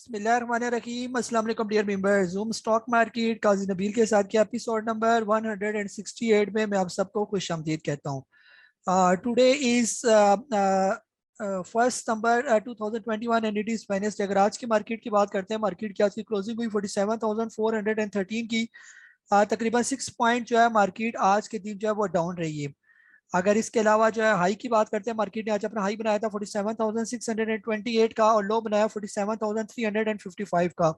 बिस्मिल्लाहिर्रहमानिर्रहीम। अस्सलाम वालेकुम dear members. Zoom stock market Qazi Nabeel के साथ के एपिसोड नंबर 168 में मैं आप सबको खुश आमदीद कहता हूँ। Today is 1 September 2021 and it is Wednesday. अगर आज की मार्केट की बात करते हैं, मार्केट की आज की क्लोजिंग हुई 47,413 की। तकरीबन 6 पॉइंट जो है मार्केट आज के दिन जो है वो डाउन रही है। अगर इसके अलावा जो है हाई की बात करते हैं, मार्केट ने आज अपना हाई बनाया था 47,628 का और लो बनाया 47,355 का।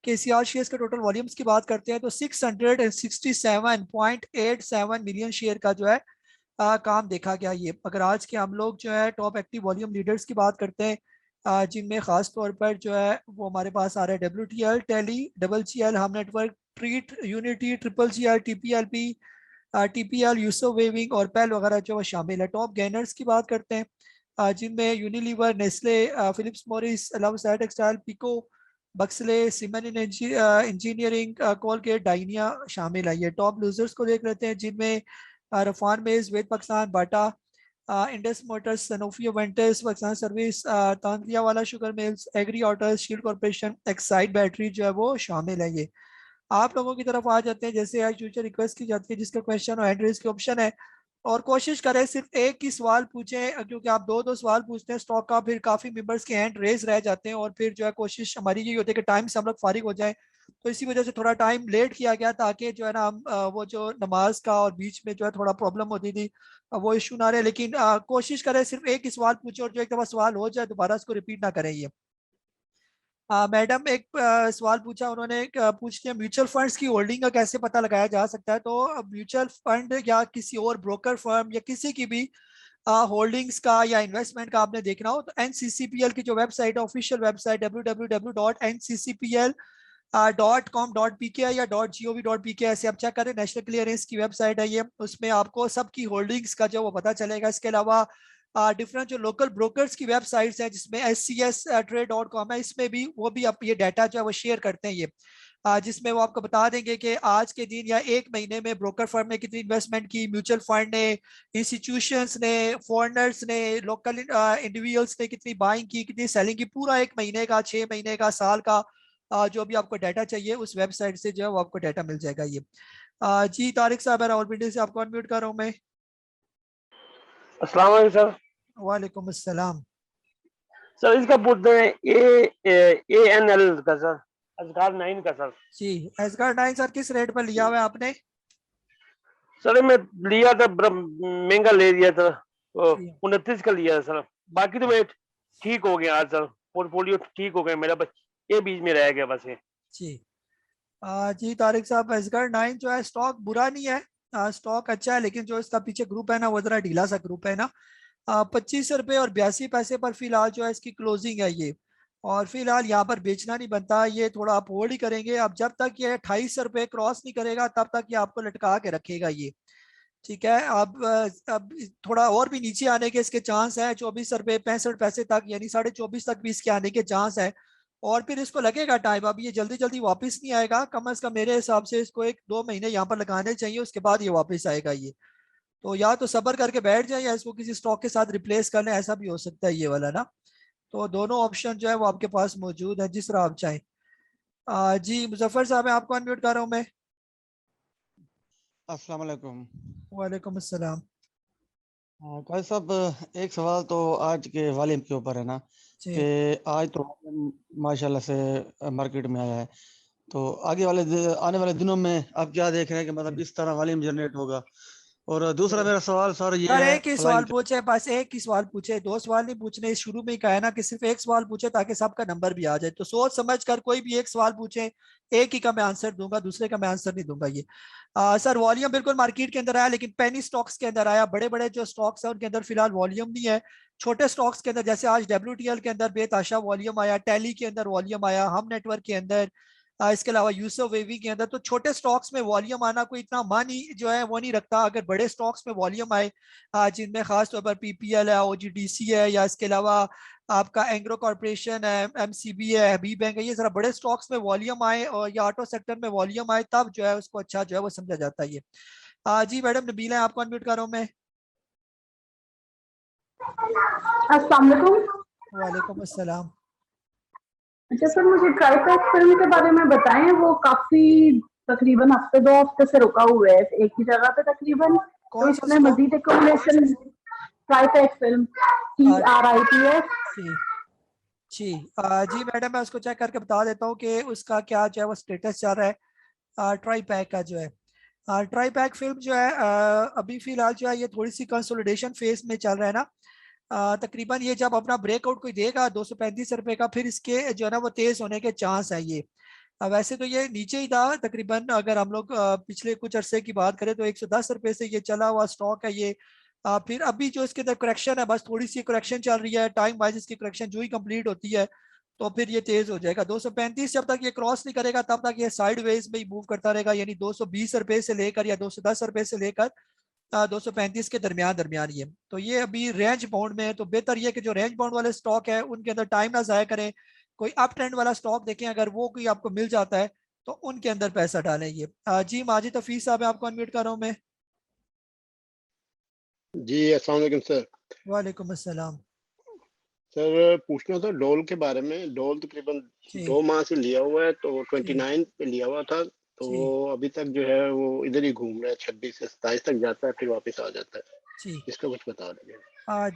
केसीआर शेयर्स के टोटल वॉल्यूम्स की बात करते हैं तो 667.87 मिलियन शेयर का जो है काम देखा गया। ये अगर आज के हम लोग जो है टॉप एक्टिव वॉल्यूम लीडर्स की बात करते हैं, जिनमें खास तौर पर जो है वो हमारे पास आ रहा है WTL, टेली, डबल GL, हम नेटवर्क, ट्रीट, unity, triple GR, TPLP, TPL, यूसो वेविंग और पेल वगैरह जो है शामिल है। टॉप गेनर्स की बात करते हैं, जिनमें यूनिलीवर, नेस्ले, फिलिप्स मॉरिस, लवसाइट टेक्सटाइल, पिको, बक्सले, सिमन इंजीनियरिंग, कोलगेट, डाइनिया शामिल है। ये टॉप लूजर्स को देख लेते हैं, जिनमें रफान मेज, वेद Pakistan, Bata, Indus motors, Sanofi वेंटस, पाकिस्तान सर्विस, तांतिया वाला sugar mills, agri autos, shield corporation, Exide battery जो है वो शामिल है। ये आप लोगों की तरफ आ जाते हैं। जैसे आज फ्यूचर रिक्वेस्ट की जाती है, जिसका क्वेश्चन और हैंड रेज की ऑप्शन है, और कोशिश करें सिर्फ एक ही सवाल पूछें, क्योंकि आप दो दो सवाल पूछते हैं स्टॉक का, फिर काफी मेंबर्स के हैंड रेज रह जाते हैं और फिर जो है कोशिश हमारी यही होती है कि टाइम से हम लोग फारिग हो जाए। तो इसी वजह से थोड़ा टाइम लेट किया गया, ताकि जो है ना हम वो जो नमाज का और बीच में जो है थोड़ा प्रॉब्लम होती थी, वो इशू ना रहे। लेकिन कोशिश करें सिर्फ एक ही सवाल पूछे, और जो एक दफा सवाल हो जाए दोबारा उसको रिपीट ना करें। ये मैडम एक सवाल पूछा उन्होंने, पूछ लिया म्यूचुअल फंड्स की होल्डिंग का कैसे पता लगाया जा सकता है। तो म्यूचुअल फंड या किसी और ब्रोकर फर्म या किसी की भी होल्डिंग्स का या इन्वेस्टमेंट का आपने देखना हो तो NCCPL की जो वेबसाइट है, ऑफिशियल वेबसाइट www.nccpl.com.pk या .gov.pk, ऐसे आप चेक करें। नेशनल क्लियरेंस की वेबसाइट है ये, उसमें आपको सबकी होल्डिंग्स का जो वो पता चलेगा। इसके अलावा डिफरेंट जो लोकल ब्रोकर्स की वेबसाइट्स हैं, जिसमें SCStrade.com है, इसमें भी वो भी आप ये डाटा जो है वो शेयर करते हैं। ये जिसमें वो आपको बता देंगे कि आज के दिन या एक महीने में ब्रोकर फर्म ने कितनी इन्वेस्टमेंट की, म्यूचुअल फंड ने, इंस्टीट्यूशंस ने, फॉरेनर्स ने, लोकल इंडिविजुअल्स ने कितनी बाइंग की, कितनी सेलिंग की, पूरा एक महीने का, 6 महीने का, साल का जो भी आपको डाटा चाहिए उस वेबसाइट से जो है वो आपको डाटा मिल जाएगा। ये जी तारिक साहब है, रावलपिंडी से आपको अनम्यूट कर रहा हूँ मैं। अस्सलाम वालेकुम सर। वालेकुम अस्सलाम। सर इसका पूछते हैं ANL का सर, असगार 9 का सर। जी एसगार 9 सर, किस रेट पर लिया हुआ है आपने? सर मैं लिया था, महंगा ले लिया था, जी 29 का लिया था सर। बाकी तो मैं ठीक हो गया आज सर, पोर्टफोलियो ठीक हो गया मेरा, बस ये बीच में रह गया बस ये। जी जी तारिक साहब, एसगार 9 जो है स्टॉक बुरा नहीं है, स्टॉक अच्छा है, लेकिन जो इसका पीछे ग्रुप है ना वो जरा ढीला सा ग्रुप है ना। 25 रुपये और 82 पैसे पर फिलहाल जो है इसकी क्लोजिंग है ये, और फिलहाल यहाँ पर बेचना नहीं बनता। ये थोड़ा आप होल्ड ही करेंगे। अब जब तक ये 28 रुपये क्रॉस नहीं करेगा तब तक ये आपको लटका के रखेगा ये। ठीक है। अब थोड़ा और भी नीचे आने के इसके चांस है, 24 रुपये 65 पैसे तक, यानी 24.5 तक भी इसके आने के चांस है। और फिर इसको लगेगा टाइम, अब ये जल्दी जल्दी वापस नहीं आएगा। कम अज कम मेरे हिसाब से इसको 1-2 महीने यहाँ पर लगाने चाहिए, उसके बाद ये वापस आएगा ये। तो या तो सबर करके बैठ जाए या इसको किसी स्टॉक के साथ रिप्लेस कर लें, ऐसा भी हो सकता है ये वाला ना। तो दोनों ऑप्शन जो है वो आपके पास मौजूद है, जिस तरह आप चाहें। जी मुजफ्फर साहब, मैं आपको अनम्यूट कर रहा हूँ मैं। अस्सलाम वालेकुम। वालेकुम अस्सलाम। भाई साहब, एक सवाल तो आज के वालिम के ऊपर है ना, जी कि आज तो माशाल्लाह से मार्केट में आया है, तो आगे वाले आने वाले दिनों में आप क्या देख रहे हैं कि मतलब इस तरह वाल्यूम जनरेट होगा? और दूसरा जी मेरा सवाल सर ये सर, है, एक ही सवाल फ्लाइंग। पूछे, बस एक ही सवाल पूछे, दो सवाल नहीं पूछने। शुरू में ही कहा है ना कि सिर्फ एक सवाल पूछे ताकि सबका नंबर भी आ जाए। तो सोच समझ कर कोई भी एक सवाल पूछे, एक ही का मैं आंसर दूंगा, दूसरे का मैं आंसर नहीं दूंगा। ये सर वॉल्यूम बिल्कुल मार्केट के अंदर आया, लेकिन पेनी स्टॉक्स के अंदर आया। बड़े बड़े जो स्टॉक्स है उनके अंदर फिलहाल वॉल्यूम नहीं है। छोटे स्टॉक्स के अंदर जैसे आज WTL के अंदर बेताशा वॉल्यूम आया, टैली के अंदर वॉल्यूम आया, हम नेटवर्क के अंदर, इसके अलावा यूसुफ वेवी के अंदर। तो छोटे स्टॉक्स में वॉल्यूम आना कोई इतना मानी जो है वो नहीं रखता। अगर बड़े स्टॉक्स में वॉल्यूम आए, जिनमें खास तौर पर PPL है, OGDC है, या इसके अलावा आपका एंग्रो कॉर्पोरेशन है, MCB है, हबीब बैंक है, ये जरा बड़े स्टॉक्स में वॉल्यूम आए और या ऑटो सेक्टर में वॉल्यूम आए, तब जो है उसको अच्छा जो है वो समझा जाता है ये। जी मैडम नबीला है, आपको अनम्यूट कर रहा हूँ मैं। अस्सलाम वालेकुम। वालेकुम अस्सलाम। अच्छा सर, मुझे ट्राइपैक फिल्म के बारे में बताएं। वो काफी तकरीबन हफ्ते 2 हफ्ते से रुका हुआ है एक ही जगह पे तकरीबन, तो कौन सा इसमें stock? Majeed accommodation. Tripack film, TRIPS। जी जी जी मैडम, मैं उसको चेक करके बता देता हूँ कि उसका क्या जो है वो स्टेटस चल रहा है ट्राई पैक का जो है। ट्राई पैक फिल्म जो है अभी फिलहाल जो है ये थोड़ी सी कंसोलिडेशन फेज में चल रहा है ना। तकरीबन ये जब अपना ब्रेकआउट कोई देगा 235 रुपए का, फिर इसके जो है ना वो तेज होने के चांस है ये। वैसे तो ये नीचे ही था तकरीबन, अगर हम लोग पिछले कुछ अरसे की बात करें तो 110 रुपए से ये चला हुआ स्टॉक है ये। फिर अभी जो इसके अंदर करेक्शन है, बस थोड़ी सी करेक्शन चल रही है, टाइम वाइज इसकी करेक्शन जो ही कंप्लीट होती है तो फिर ये तेज हो जाएगा। 235 जब तक ये क्रॉस नहीं करेगा तब तक ये साइड वेज में ही मूव करता रहेगा, यानी 220 रुपए से लेकर या 210 रुपए से लेकर 235 के दरमियान दरमियान ये। तो ये अभी रेंज बाउंड में है, तो बेहतर ये कि जो रेंज बाउंड वाले स्टॉक है उनके अंदर टाइम ना जाया करें। कोई अप ट्रेंड वाला स्टॉक देखें, अगर वो कोई आपको मिल जाता है तो उनके अंदर पैसा डालें ये। जी माजिद हफीज साहब, आपको अनम्यूट कर रहा हूँ मैं। जी अस्सलाम वालेकुम सर। वालेकुम अस्सलाम। सर पूछना था डॉल के बारे में। डॉल तकरीबन जी 2 माह से लिया हुआ है, तो जी 29 पे लिया हुआ था, तो जी वो अभी तक जो है वो इधर ही घूम रहा है। 26 से 27 तक जाता है, फिर वापस आ जाता है। जी इसका कुछ बता दीजिए।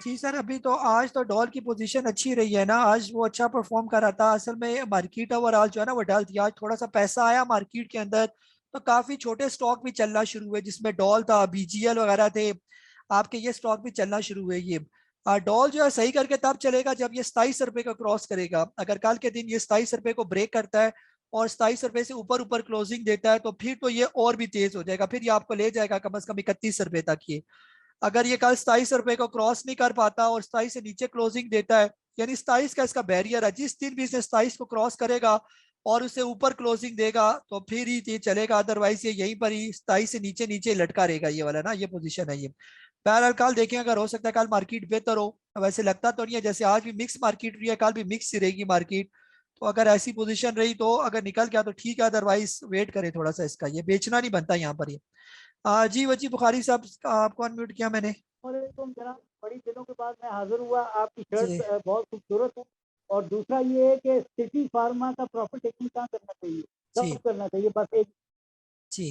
जी सर, अभी तो आज तो डॉलर की पोजीशन अच्छी रही है ना, आज वो अच्छा परफॉर्म कर रहा था। असल में मार्केट ओवरऑल जो है ना वो डल थी, आज थोड़ा सा पैसा आया मार्केट के अंदर, तो काफी छोटे स्टॉक भी चलना शुरू हुए जिसमें डॉल था, BGL वगैरह थे, आपके ये स्टॉक भी चलना शुरू हुए ये। डॉल जो है सही करके तब चलेगा जब ये 27 रुपए का क्रॉस करेगा। अगर कल के दिन ये 27 रुपए को ब्रेक करता है और 27 रुपए से ऊपर ऊपर क्लोजिंग देता है तो फिर तो ये और भी तेज हो जाएगा, फिर ये आपको ले जाएगा कम से कम 31 रुपए तक ये। अगर ये कल 27 रुपए को क्रॉस नहीं कर पाता और 27 से नीचे क्लोजिंग देता है, यानी 27 का इसका बैरियर है, जिस दिन भी इसने 27 को क्रॉस करेगा और उससे ऊपर क्लोजिंग देगा तो फिर ही ये चलेगा, अदरवाइज ये यहीं पर ही 27 से नीचे नीचे लटका रहेगा ये वाला ना, ये पोजीशन है ये। बहरहाल कल देखें, अगर हो सकता है कल मार्केट बेहतर हो, वैसे लगता तो नहीं है, जैसे आज भी मिक्स मार्केट रही है, कल भी मिक्स ही रहेगी मार्केट। तो अगर ऐसी पोजीशन रही तो अगर निकल गया तो ठीक है, अदरवाइज वेट करें थोड़ा सा इसका, ये बेचना नहीं बनता यहाँ पर ये। जी वजी बुखारी साहब, आपको अनम्यूट किया मैंने। वालेकुम जनाब, बड़ी दिनों के बाद मैं हाजिर हुआ। आपकी जी शर्ट बहुत खूबसूरत है। और दूसरा ये है कि सिटी फार्मा का प्रॉफिट टेकिंग कहाँ करना चाहिए, जी कब करना चाहिए, बस एक। जी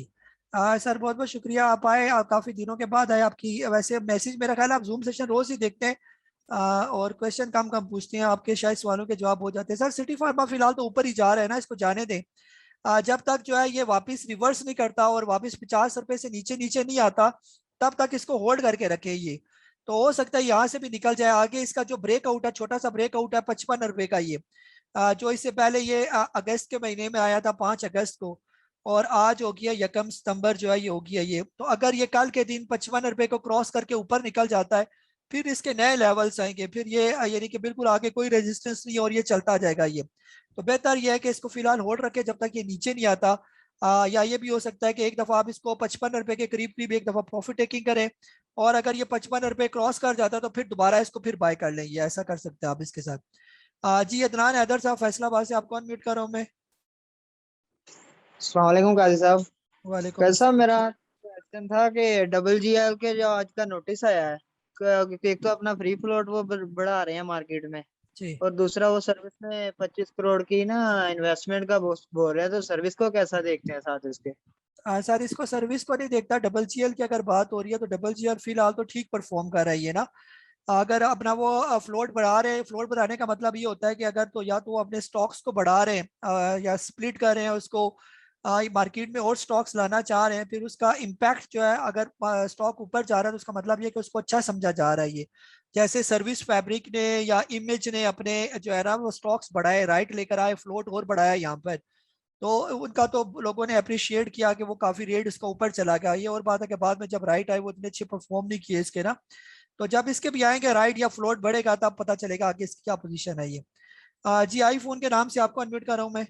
सर, बहुत बहुत शुक्रिया, आप आए, आप काफी दिनों के बाद आए। आपकी वैसे मैसेज मेरा ख्याल है आप जूम सेशन रोज ही देखते हैं, और क्वेश्चन कम कम पूछते हैं, आपके शायद सवालों के जवाब हो जाते हैं। सर सिटी फार्मा फिलहाल तो ऊपर ही जा रहा है ना, इसको जाने दें। जब तक जो है ये वापस रिवर्स नहीं करता और वापस 50 रुपए से नीचे नीचे नहीं आता तब तक इसको होल्ड करके रखे ये। तो हो सकता है यहाँ से भी निकल जाए आगे। इसका जो ब्रेकआउट है, छोटा सा ब्रेकआउट है 55 रुपए का ये, जो इससे पहले ये अगस्त के महीने में आया था 5 अगस्त को, और आज हो गया 1 सितंबर जो है ये हो गया ये। तो अगर ये कल के दिन 55 रुपए को क्रॉस करके ऊपर निकल जाता है फिर इसके नए लेवल्स आएंगे, फिर ये यानी कि बिल्कुल आगे कोई रेजिस्टेंस नहीं और ये चलता जाएगा ये। तो बेहतर ये है कि इसको फिलहाल होल्ड रखे जब तक ये नीचे नहीं आता। या ये भी हो सकता है कि एक दफा आप इसको 55 रुपए के करीब करीब एक दफा प्रॉफिट टेकिंग करें, और अगर ये 55 रुपए क्रॉस कर जाता है तो फिर दोबारा इसको फिर बाय कर लेंगे, ऐसा कर सकते हैं आप इसके साथ। जी अदनान हैदर साहब फैसलाबाद से, आपको अनम्यूट कर रहा हूँ मैं। अस्सलाम वालेकुम काजी साहब। वालेकुम काजी साहब, अस्सलाम। मेरा क्वेश्चन था कि GGL के जो आज का नोटिस आया है, कि एक तो अपना फ्री फ्लोट वो बढ़ा रहे हैं मार्केट में, जी और दूसरा वो सर्विस में 25 करोड़ की ना इन्वेस्टमेंट का बोल रहे हैं, तो सर्विस को कैसा देखते हैं साथ इसके? सर इसको सर्विस को नहीं देखता, GGL की अगर बात हो रही है तो GGL फिलहाल तो ठीक परफॉर्म कर रही है ना। अगर अपना वो फ्लोट बढ़ा रहे हैं, फ्लोट बढ़ाने का मतलब ये होता है कि अगर तो या तो वो अपने स्टॉक्स को बढ़ा रहे हैं या स्प्लिट कर रहे हैं उसको, मार्केट में और स्टॉक्स लाना चाह रहे हैं, फिर उसका इम्पैक्ट जो है, अगर स्टॉक ऊपर जा रहा है तो उसका मतलब ये कि उसको अच्छा समझा जा रहा है ये। जैसे सर्विस फैब्रिक ने या इमेज ने अपने जो है ना वो स्टॉक्स बढ़ाए, राइट लेकर आए, फ्लोट और बढ़ाया यहाँ पर, तो उनका तो लोगों ने अप्रिशिएट किया कि वो काफी रेट इसका ऊपर चला गया। ये और बात है कि बाद में जब राइट आए वो इतने अच्छे परफॉर्म नहीं किए इसके ना, तो जब इसके भी आएंगे राइट या फ्लोट बढ़ेगा तब पता चलेगा आगे इसकी क्या पोजीशन है ये। जी आईफोन के नाम से आपको अनम्यूट कर रहा हूं मैं।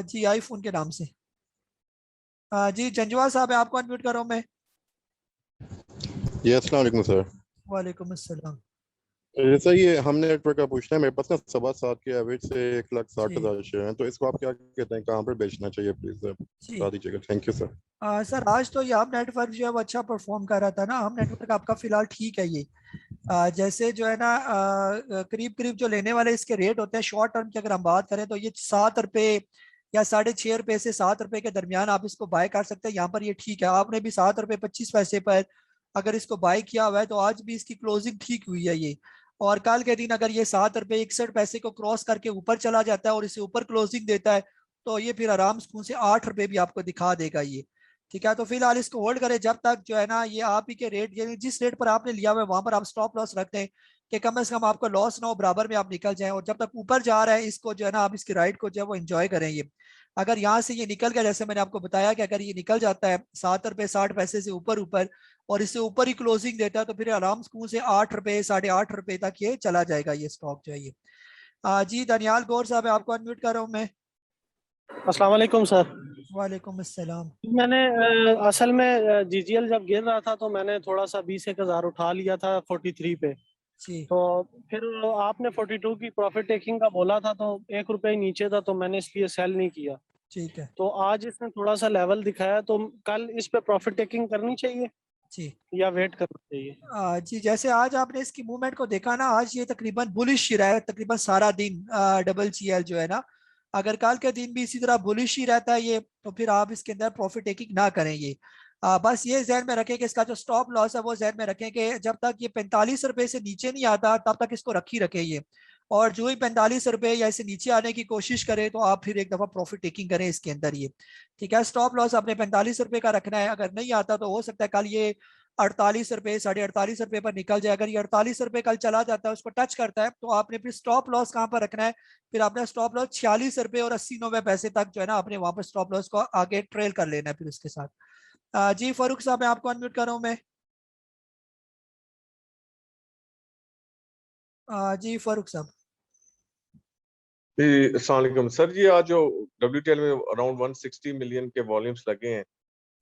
जी आईफोन के नाम से। जी जंजवा साहब है, आपको अनम्यूट कर रहा हूं मैं। जी अस्सलाम वालेकुम सर। वालेकुम अस्सलाम। जैसा ये हम नेटवर्क का पूछना है, मेरे पास ना 7.5 के एवरेज से 1,60,000 जी शेयर हैं, तो इसको आप क्या कहते हैं, कहाँ पर बेचना चाहिए, प्लीज सर जी बता दीजिएगा। Thank you sir. सर आज तो ये हम नेटवर्क जो है वो अच्छा परफॉर्म कर रहा था ना, हम नेटवर्क आपका फिलहाल ठीक है ये। जैसे जो है ना करीब करीब जो लेने वाले इसके रेट होते हैं शॉर्ट टर्म की अगर हम बात करें तो ये 7 रुपए या 6.5 रुपए से 7 रुपए के दरमियान आप इसको बाय कर सकते हैं। यहाँ पर ये ठीक है, आपने भी 7 रुपए 25 पैसे पर अगर इसको बाय किया हुआ है तो आज भी इसकी क्लोजिंग ठीक हुई है ये। और कल के दिन अगर ये 7 रुपए 61 पैसे को क्रॉस करके ऊपर चला जाता है और इसे ऊपर क्लोजिंग देता है तो ये फिर आराम से 8 रुपए भी आपको दिखा देगा ये। ठीक है, तो फिलहाल इसको होल्ड करें जब तक जो है ना ये आप ही के रेट यानी जिस रेट पर आपने लिया हुआ है वहां पर आप स्टॉप लॉस रखते हैं कि कम से कम आपको लॉस ना हो, बराबर में आप निकल जाएं। और जब तक ऊपर जा रहा है इसको जो है ना आप इसकी राइड को जो है वो एंजॉय करें। ये अगर यहाँ से ये निकल गया, जैसे मैंने आपको बताया कि अगर ये निकल जाता है 7 रुपए 60 पैसे से ऊपर ऊपर और इससे ऊपर ही क्लोजिंग देता है तो फिर आराम से 8 रुपए 8.5 रुपए तक ये चला जाएगा ये स्टॉक जो है ये। जी दनियाल गौर साहब आपको अनम्यूट कर रहा हूँ मैं। अस्सलाम वालेकुम सर। वालेकुम अस्सलाम। मैंने असल में जीजीएल जब गिर रहा था तो मैंने थोड़ा सा 20-1 हज़ार उठा लिया था 43 पे। जी तो फिर आपने 42 की प्रॉफिट टेकिंग का बोला था तो 1 रुपए ही नीचे था तो मैंने इसलिए सेल नहीं किया। ठीक है तो आज इसने थोड़ा सा लेवल दिखाया तो कल इस पे प्रॉफिट टेकिंग करनी चाहिए जी। या वेट करना चाहिए? जी जैसे आज आपने इसकी मूवमेंट को देखा ना, आज ये तकरीबन बुलिश ही रहा है तकरीबन सारा दिन। WGL जो है ना, अगर कल के दिन भी इसी तरह बुलिश ही रहता है ये तो फिर आप इसके अंदर प्रॉफिट टेकिंग ना करें ये। बस ये जहन में रखें कि इसका जो स्टॉप लॉस है वो जहन में रखें कि जब तक ये 45 रुपए से नीचे नहीं आता तब तक इसको रखी रखें ये। और जो ही 45 रुपए या इसे नीचे आने की कोशिश करें तो आप फिर एक दफा प्रॉफिट टेकिंग करें इसके अंदर ये। ठीक है, स्टॉप लॉस आपने 45 रुपए का रखना है। अगर नहीं आता तो हो सकता है कल ये 48 रुपए 48.5 रुपए पर निकल जाए। अगर ये 48 रुपए कल चला जाता है उसको टच करता है तो आपने फिर स्टॉप लॉस कहाँ पर रखना है? फिर आपने स्टॉप लॉस 46 रुपए और 80-90 पैसे तक जो है ना आपने वहां पर स्टॉप लॉस को आगे ट्रेल कर लेना है फिर उसके साथ। जी फारूक साहब मैं आपको अनम्यूट कर रहा हूँ मैं। जी फारूक साहब। जी अस्सलाम वालेकुम सर जी। आज जो WTL में अराउंड 160 मिलियन के वॉल्यूम्स लगे हैं,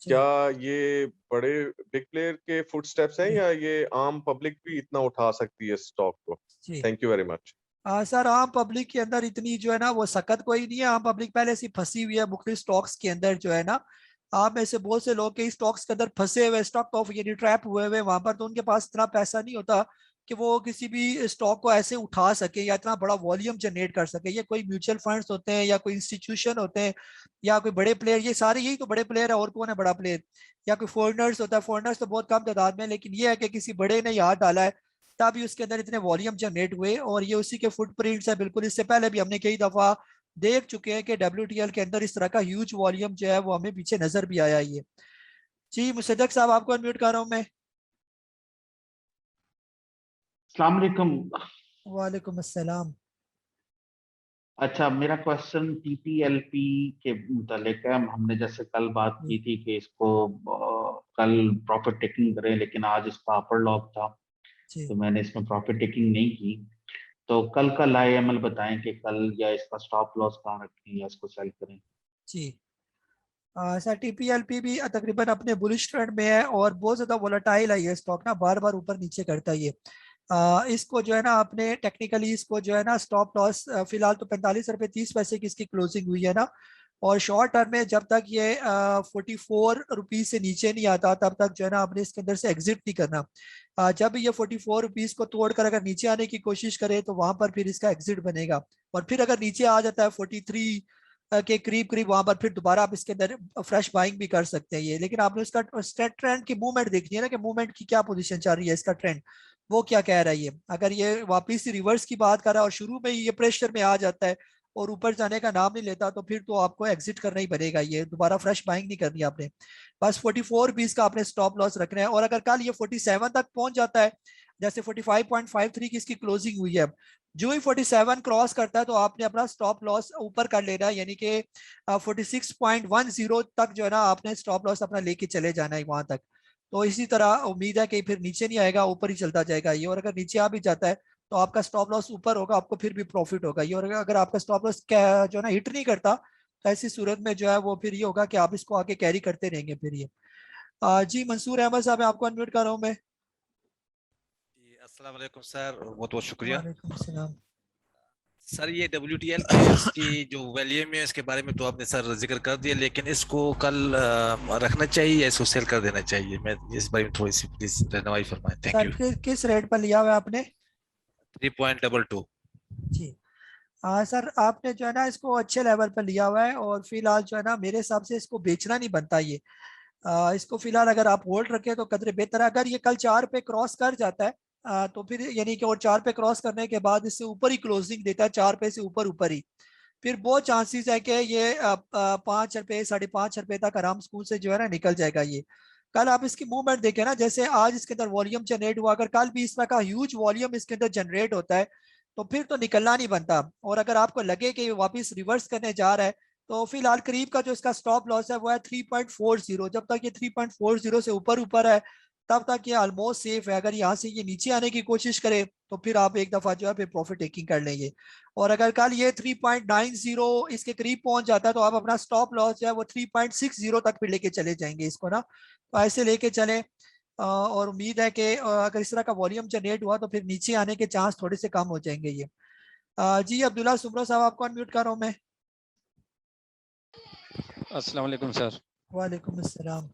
क्या ये बड़े बिग प्लेयर के फुटस्टेप्स हैं या ये आम पब्लिक भी इतना उठा सकती है स्टॉक को? Thank you very much. Sir आम पब्लिक के अंदर इतनी जो है ना वो सकत कोई नहीं है। आम पब्लिक पहले से फंसी हुई है मुख्तलिफ स्टॉक्स के अंदर जो है ना। आप में से बहुत से लोग के स्टॉक्स के अंदर फंसे हुए, स्टॉक ऑफ यानी ट्रैप हुए हुए वहां पर, तो उनके पास इतना पैसा नहीं होता कि वो किसी भी स्टॉक को ऐसे उठा सके या इतना बड़ा वॉल्यूम जनरेट कर सके। ये कोई म्यूचुअल फंड्स होते हैं या कोई इंस्टीट्यूशन होते हैं या कोई बड़े प्लेयर, ये सारे यही तो बड़े प्लेयर है। और कौन है बड़ा प्लेयर? या कोई फॉरेनर्स होता है। फॉरेनर्स तो बहुत कम तादाद में, लेकिन ये है कि किसी बड़े ने हाथ डाला है तभी उसके अंदर इतने वॉल्यूम जनरेट हुए और ये उसी के फुटप्रिंट्स है बिल्कुल। इससे पहले भी हमने कई दफा देख चुके हैं कि WTL के अंदर इस तरह का ह्यूज वॉल्यूम जो है वो हमें पीछे नजर भी आया ये। जी मुसद्दक साहब आपको अनम्यूट कर रहा हूँ मैं। अस्सलाम वालेकुम। वालेकुम अस्सलाम। अच्छा, मेरा क्वेश्चन TPLP के मुतालिक है। हमने जैसे कल बात की थी कि इसको कल प्रॉफिट टेकिंग करें, लेकिन आज इसका अपर लॉक था तो मैंने इसमें प्रॉफिट टेकिंग नहीं की। तो कल का लाए अमल बताएं कि कल या इसका स्टॉप लॉस कहाँ रखें या इसको सेल करें? जी सर TPLP भी तकरीबन अपने बुलिश ट्रेंड में है और बहुत ज्यादा वोलेटाइल है ये स्टॉक ना, बार बार ऊपर नीचे करता है ये। इसको जो है ना आपने टेक्निकली इसको जो है ना स्टॉप लॉस फिलहाल तो 45 रुपए 30 पैसे की इसकी क्लोजिंग हुई है ना। और शॉर्ट टर्म में जब तक ये 44 रुपीज से नीचे नहीं आता तब तक जो है ना आपने इसके अंदर से एग्जिट नहीं करना। जब ये 44 रुपीज को तोड़कर अगर नीचे आने की कोशिश करे तो वहां पर फिर इसका एग्जिट बनेगा। और फिर अगर नीचे आ जाता है 43 के करीब करीब वहां पर फिर दोबारा आप इसके अंदर फ्रेश बाइंग भी कर सकते हैं ये। लेकिन आपने उसका ट्रेंड की मूवमेंट देखनी है ना कि मूवमेंट की क्या पोजीशन चल रही है, इसका ट्रेंड वो क्या कह रहा है ये। अगर ये वापिस रिवर्स की बात कर रहा है और शुरू में ही ये प्रेशर में आ जाता है और ऊपर जाने का नाम नहीं लेता तो फिर तो आपको एग्जिट करना ही पड़ेगा ये, दोबारा फ्रेश बाइंग नहीं करनी आपने। बस 44 रुपीज का आपने स्टॉप लॉस रखना है। और अगर कल ये 47 तक पहुंच जाता है, जैसे 45.53 की इसकी क्लोजिंग हुई है, जो ही 47 क्रॉस करता है तो आपने अपना स्टॉप लॉस ऊपर कर लेना है, यानी कि 46.10 तक जो है ना आपने स्टॉप लॉस अपना लेके चले जाना है वहां तक। तो इसी तरह उम्मीद है कि फिर नीचे नहीं आएगा, ऊपर ही चलता जाएगा ये। और अगर नीचे आ भी जाता है तो आपका स्टॉप लॉस ऊपर होगा, आपको फिर भी प्रॉफिट होगा ये। और अगर आपका स्टॉप लॉस जो है ना हिट नहीं करता तो ऐसी सूरत में जो है वो फिर ये होगा कि आप इसको आगे कैरी करते रहेंगे फिर ये। जी मंसूर अहमद साहब आपको अनम्यूट कर रहा हूँ मैं। अस्सलाम वालेकुम सर, बहुत बहुत शुक्रिया। वालेकुम सलाम। सर ये WTL की इसकी जो वॉल्यूम है इसके बारे में तो आपने सर जिक्र कर दिया, लेकिन इसको कल रखना चाहिए या इसको सेल कर देना चाहिए? मैं इस बारे में थोड़ी सी प्लीज रहनुमाई फरमाएं। Thank sir you. किस रेट पर लिया हुआ है आपने? 3.22। जी हाँ सर, आपने जो है ना इसको अच्छे लेवल पर लिया हुआ है और फिलहाल जो है ना मेरे हिसाब से इसको बेचना नहीं बनता ये। इसको फिलहाल अगर आप होल्ड रखें तो कदरे बेहतर है। अगर ये कल 4 पे क्रॉस कर जाता है तो फिर यानी कि और 4 पे क्रॉस करने के बाद इससे ऊपर ही क्लोजिंग देता है, 4 पे से ऊपर ऊपर ही, फिर बहुत चांसेस है कि ये 5 रुपए 5.5 रुपए तक आराम स्कूल से जो है ना निकल जाएगा ये। कल आप इसकी मूवमेंट देखें ना, जैसे आज इसके अंदर वॉल्यूम जनरेट हुआ, अगर कल भी इस तरह का ह्यूज वॉल्यूम इसके अंदर जनरेट होता है तो फिर तो निकलना नहीं बनता। और अगर आपको लगे कि वापस रिवर्स करने जा रहा है तो फिलहाल करीब का जो इसका स्टॉप लॉस है वो है 3.40। जब तक ये 3.40 से ऊपर ऊपर है तब तक ये ऑलमोस्ट सेफ है। अगर यहाँ से ये नीचे आने की कोशिश करे तो फिर आप एक दफा जो है फिर प्रॉफिट टेकिंग कर लेंगे। और अगर कल ये 3.90 इसके करीब पहुंच जाता है तो आप अपना स्टॉप लॉस जो है वो 3.60 तक फिर लेके चले जाएंगे इसको ना, तो ऐसे लेके चले। और उम्मीद है कि अगर इस तरह का वॉल्यूम जनरेट हुआ तो फिर नीचे आने के चांस थोड़े से कम हो जाएंगे ये। जी अब्दुल्ला सुमरो साहब आपको अनम्यूट कर रहा हूँ मैं। अस्सलाम वालेकुम सर। वालेकुम अस्सलाम।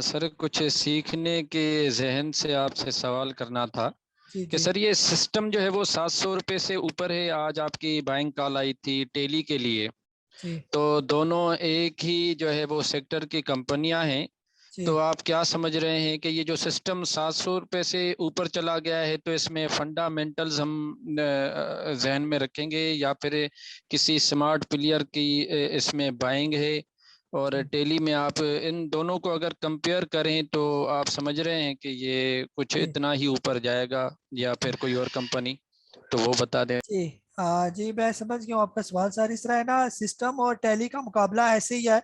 सर कुछ सीखने के जहन से आपसे सवाल करना था जी कि जी सर ये सिस्टम जो है वो 700 रुपये से ऊपर है। आज आपकी बाइंग कॉल आई थी टेली के लिए, जी तो दोनों एक ही जो है वो सेक्टर की कंपनियां हैं, जी तो आप क्या समझ रहे हैं कि ये जो सिस्टम 700 रुपये से ऊपर चला गया है तो इसमें फंडामेंटल्स हम जहन में रखेंगे या फिर किसी स्मार्ट प्लेयर की इसमें बाइंग है? और टेली में आप इन दोनों को अगर कंपेयर करें तो आप समझ रहे हैं कि ये कुछ जी इतना ही ऊपर जाएगा या फिर कोई और कंपनी, तो वो बता दें। जी जी मैं समझ गया हूँ आपका सवाल सर। इस तरह है ना, सिस्टम और टैली का मुकाबला ऐसे ही है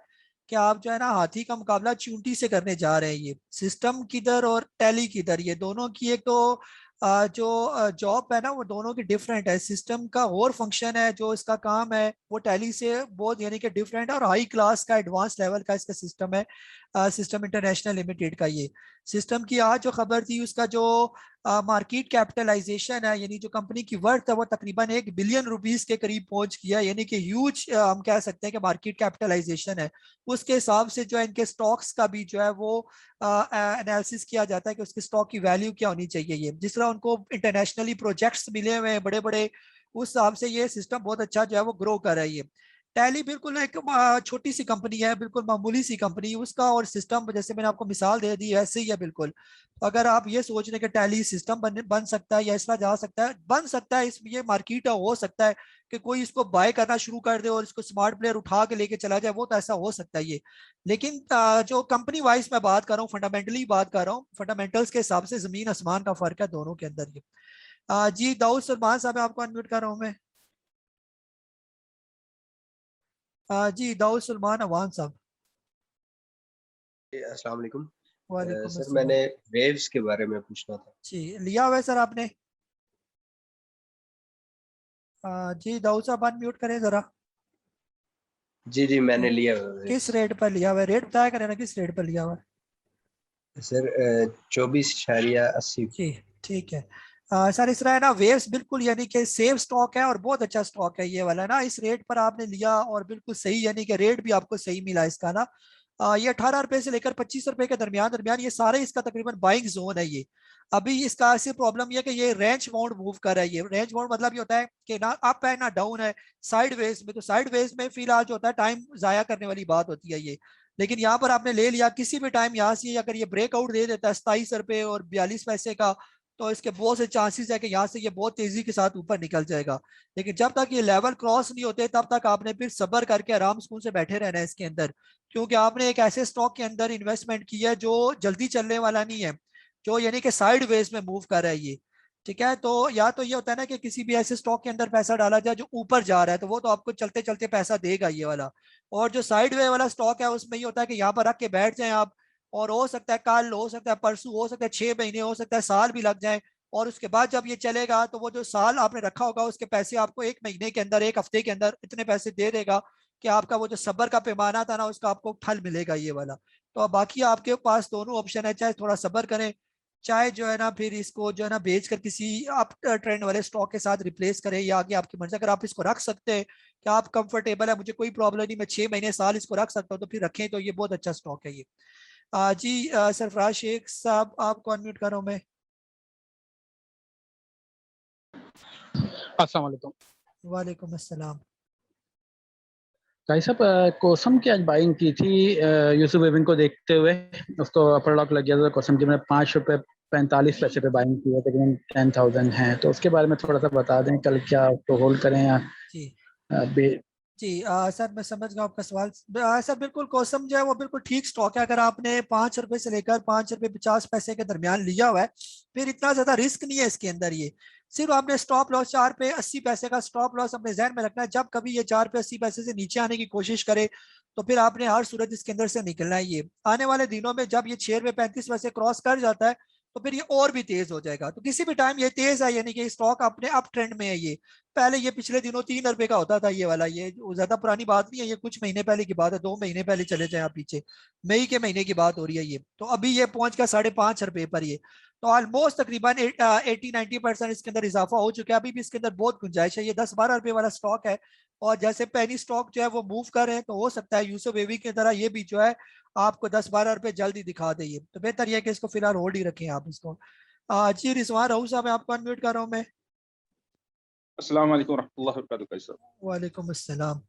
कि आप जो है ना हाथी का मुकाबला चूंटी से करने जा रहे हैं। ये सिस्टम किधर और टैली किधर, ये दोनों की एक तो जो जॉब है ना वो दोनों की डिफरेंट है। सिस्टम का और फंक्शन है जो इसका काम है वो टैली से बहुत यानी कि डिफरेंट है और हाई क्लास का एडवांस लेवल का इसका सिस्टम है। सिस्टम इंटरनेशनल लिमिटेड का ये सिस्टम की आज जो खबर थी उसका जो मार्केट कैपिटलाइजेशन है यानी जो कंपनी की वर्थ है वो तकरीबन 1 बिलियन रुपीस के करीब पहुंच गया, यानी कि ह्यूज हम कह सकते हैं कि मार्केट कैपिटलाइजेशन है। उसके हिसाब से जो है इनके स्टॉक्स का भी जो है वो एनालिसिस किया जाता है कि उसके स्टॉक की वैल्यू क्या होनी चाहिए। ये जिस तरह उनको इंटरनेशनली प्रोजेक्ट्स मिले हुए हैं बड़े बड़े, उस हिसाब से ये सिस्टम बहुत अच्छा जो है वो ग्रो कर रही है। टैली बिल्कुल एक छोटी सी कंपनी है, बिल्कुल मामूली सी कंपनी उसका, और सिस्टम जैसे मैंने आपको मिसाल दे दी ऐसे ही है बिल्कुल। तो अगर आप ये सोच रहे हैं कि टैली सिस्टम बन सकता है या इस तरह जा सकता है, बन सकता है, इसमें ये मार्केट हो सकता है कि कोई इसको बाय करना शुरू कर दे और इसको स्मार्ट प्लेयर उठा के लेके चला जाए, वो तो ऐसा हो सकता है ये। लेकिन जो कंपनी वाइज मैं बात कर रहा हूँ, फंडामेंटली बात कर रहा हूँ, फंडामेंटल्स के हिसाब से जमीन आसमान का फर्क है दोनों के अंदर ये। जी दाऊद सलमान साहब आपको अनम्यूट कर रहा हूँ मैं। जी दाऊद सलमान अवान साहब। अस्सलाम वालेकुम। वालेकुम सर अस्सलाम। मैंने वेव्स के बारे में पूछना था। जी लिया हुआ है सर आपने? जी दाऊद साहब अनम्यूट करें जरा। जी जी मैंने लिया हुआ है किस waves। रेट पर लिया हुआ है? रेट बताया करें ना, किस रेट पर लिया हुआ है? सर 24.80। जी ठीक है। सर इस तरह है ना, वेव्स बिल्कुल यानी कि सेफ स्टॉक है और बहुत अच्छा स्टॉक है ये वाला ना। इस रेट पर आपने लिया और बिल्कुल सही, यानी कि रेट भी आपको सही मिला इसका ना। ये 18 रुपए से लेकर 25 रुपए के दरमियान ये सारे इसका तकरीबन बाइंग जोन है ये। अभी इसका ऐसी प्रॉब्लम ये है कि ये रेंज बाउंड मूव कर रहा है। ये रेंज बाउंड मतलब ये होता है कि ना अप है ना डाउन है, साइड वेज में। तो साइड वेज में फिलहाल जो होता है टाइम जाया करने वाली बात होती है ये। लेकिन यहाँ पर आपने ले लिया किसी भी टाइम, यहाँ से अगर ये ब्रेकआउट दे देता है 27 रुपए और 42 पैसे का, तो इसके बहुत से चांसेस है कि यहाँ से ये बहुत तेजी के साथ ऊपर निकल जाएगा। लेकिन जब तक ये लेवल क्रॉस नहीं होते तब तक आपने फिर सब्र करके आराम सुकून से बैठे रहना है इसके अंदर, क्योंकि आपने एक ऐसे स्टॉक के अंदर इन्वेस्टमेंट की है जो जल्दी चलने वाला नहीं है, जो यानी कि साइड वेज में मूव कर रहा है ये। ठीक है, तो या तो ये होता है ना कि किसी भी ऐसे स्टॉक के अंदर पैसा डाला जाए जो ऊपर जा रहा है, तो वो तो आपको चलते चलते पैसा देगा ये वाला। और जो साइड वे वाला स्टॉक है उसमें ये होता है कि यहाँ पर रख के बैठ जाएं आप, और हो सकता है कल, हो सकता है परसों, हो सकता है 6 महीने, हो सकता है साल भी लग जाए। और उसके बाद जब ये चलेगा तो वो जो साल आपने रखा होगा उसके पैसे आपको 1 महीने के अंदर, 1 हफ्ते के अंदर इतने पैसे दे देगा कि आपका वो जो सब्र का पैमाना था ना उसका आपको फल मिलेगा ये वाला। तो अब बाकी आपके पास दोनों ऑप्शन है, चाहे थोड़ा सब्र करें चाहे जो है ना फिर इसको जो है ना बेच कर किसी अप ट्रेंड वाले स्टॉक के साथ रिप्लेस करें, या आगे आपकी मर्जी। अगर आप इसको रख सकते हैं कि आप कंफर्टेबल है, मुझे कोई प्रॉब्लम नहीं, मैं 6 महीने साल इसको रख सकता हूँ, तो फिर रखें, तो ये बहुत अच्छा स्टॉक है ये। जी सरफराज शेख साहब आपको अनम्यूट कर रहा हूं मैं। अस्सलाम वालेकुम। वालेकुम अस्सलाम। भाई साहब कोसम की आज बाइंग की थी यूसुफ वेबिंग को देखते हुए, उसको अपर लॉक लग गया था कोसम की, मैंने 5 रुपये 45 पैसे पे बाइंग की है, तकरीबन 10,000 है, तो उसके बारे में थोड़ा सा बता दें, कल क्या उसको होल्ड करें या जी जी सर मैं समझ गया आपका सवाल। सर बिल्कुल कोसम जो है वो बिल्कुल ठीक स्टॉक है। अगर आपने 5 रुपए से लेकर 5 रुपए 50 पैसे के दरमियान लिया हुआ है, फिर इतना ज्यादा रिस्क नहीं है इसके अंदर। ये सिर्फ आपने स्टॉप लॉस 4 रुपए 80 पैसे का स्टॉप लॉस अपने जहन में रखना है। जब कभी ये 4 रुपए 80 पैसे से नीचे आने की कोशिश करे, तो फिर आपने हर सूरत इसके अंदर से निकलना है। ये आने वाले दिनों में जब ये 6 रुपए 35 पैसे क्रॉस कर जाता है, तो फिर ये और भी तेज हो जाएगा। तो किसी भी टाइम ये तेज है, यानी कि स्टॉक अपने अप ट्रेंड में है। ये पहले ये पिछले दिनों 3 रुपए का होता था ये वाला, ये ज्यादा पुरानी बात नहीं है, ये कुछ महीने पहले की बात है, 2 महीने पहले चले जाए आप पीछे, मई के महीने की बात हो रही है ये। तो अभी ये पहुंच गया 5.5 रुपए पर ये, तो ऑलमोस्ट तकरीबन 80-90% इसके अंदर इजाफा हो चुका है। अभी भी इसके अंदर बहुत गुंजाइश है। ये 10-12 रुपए वाला स्टॉक है, और जैसे पेनी स्टॉक जो है वो मूव कर रहे हैं, तो हो सकता है यूसुफ वेवी की तरह ये भी जो है आपको 10-12 रुपए जल्दी दिखा दे। ये तो बेहतर यह है कि इसको फिलहाल होल्ड ही रखें आप इसको। जी रिजवान राहू साहब मैं आपको अनम्यूट कर रहा हूँ मैं। अस्सलाम वालेकुम रहमतुल्लाहि व बरकातहू। कैसर वालेकुम अस्सलाम।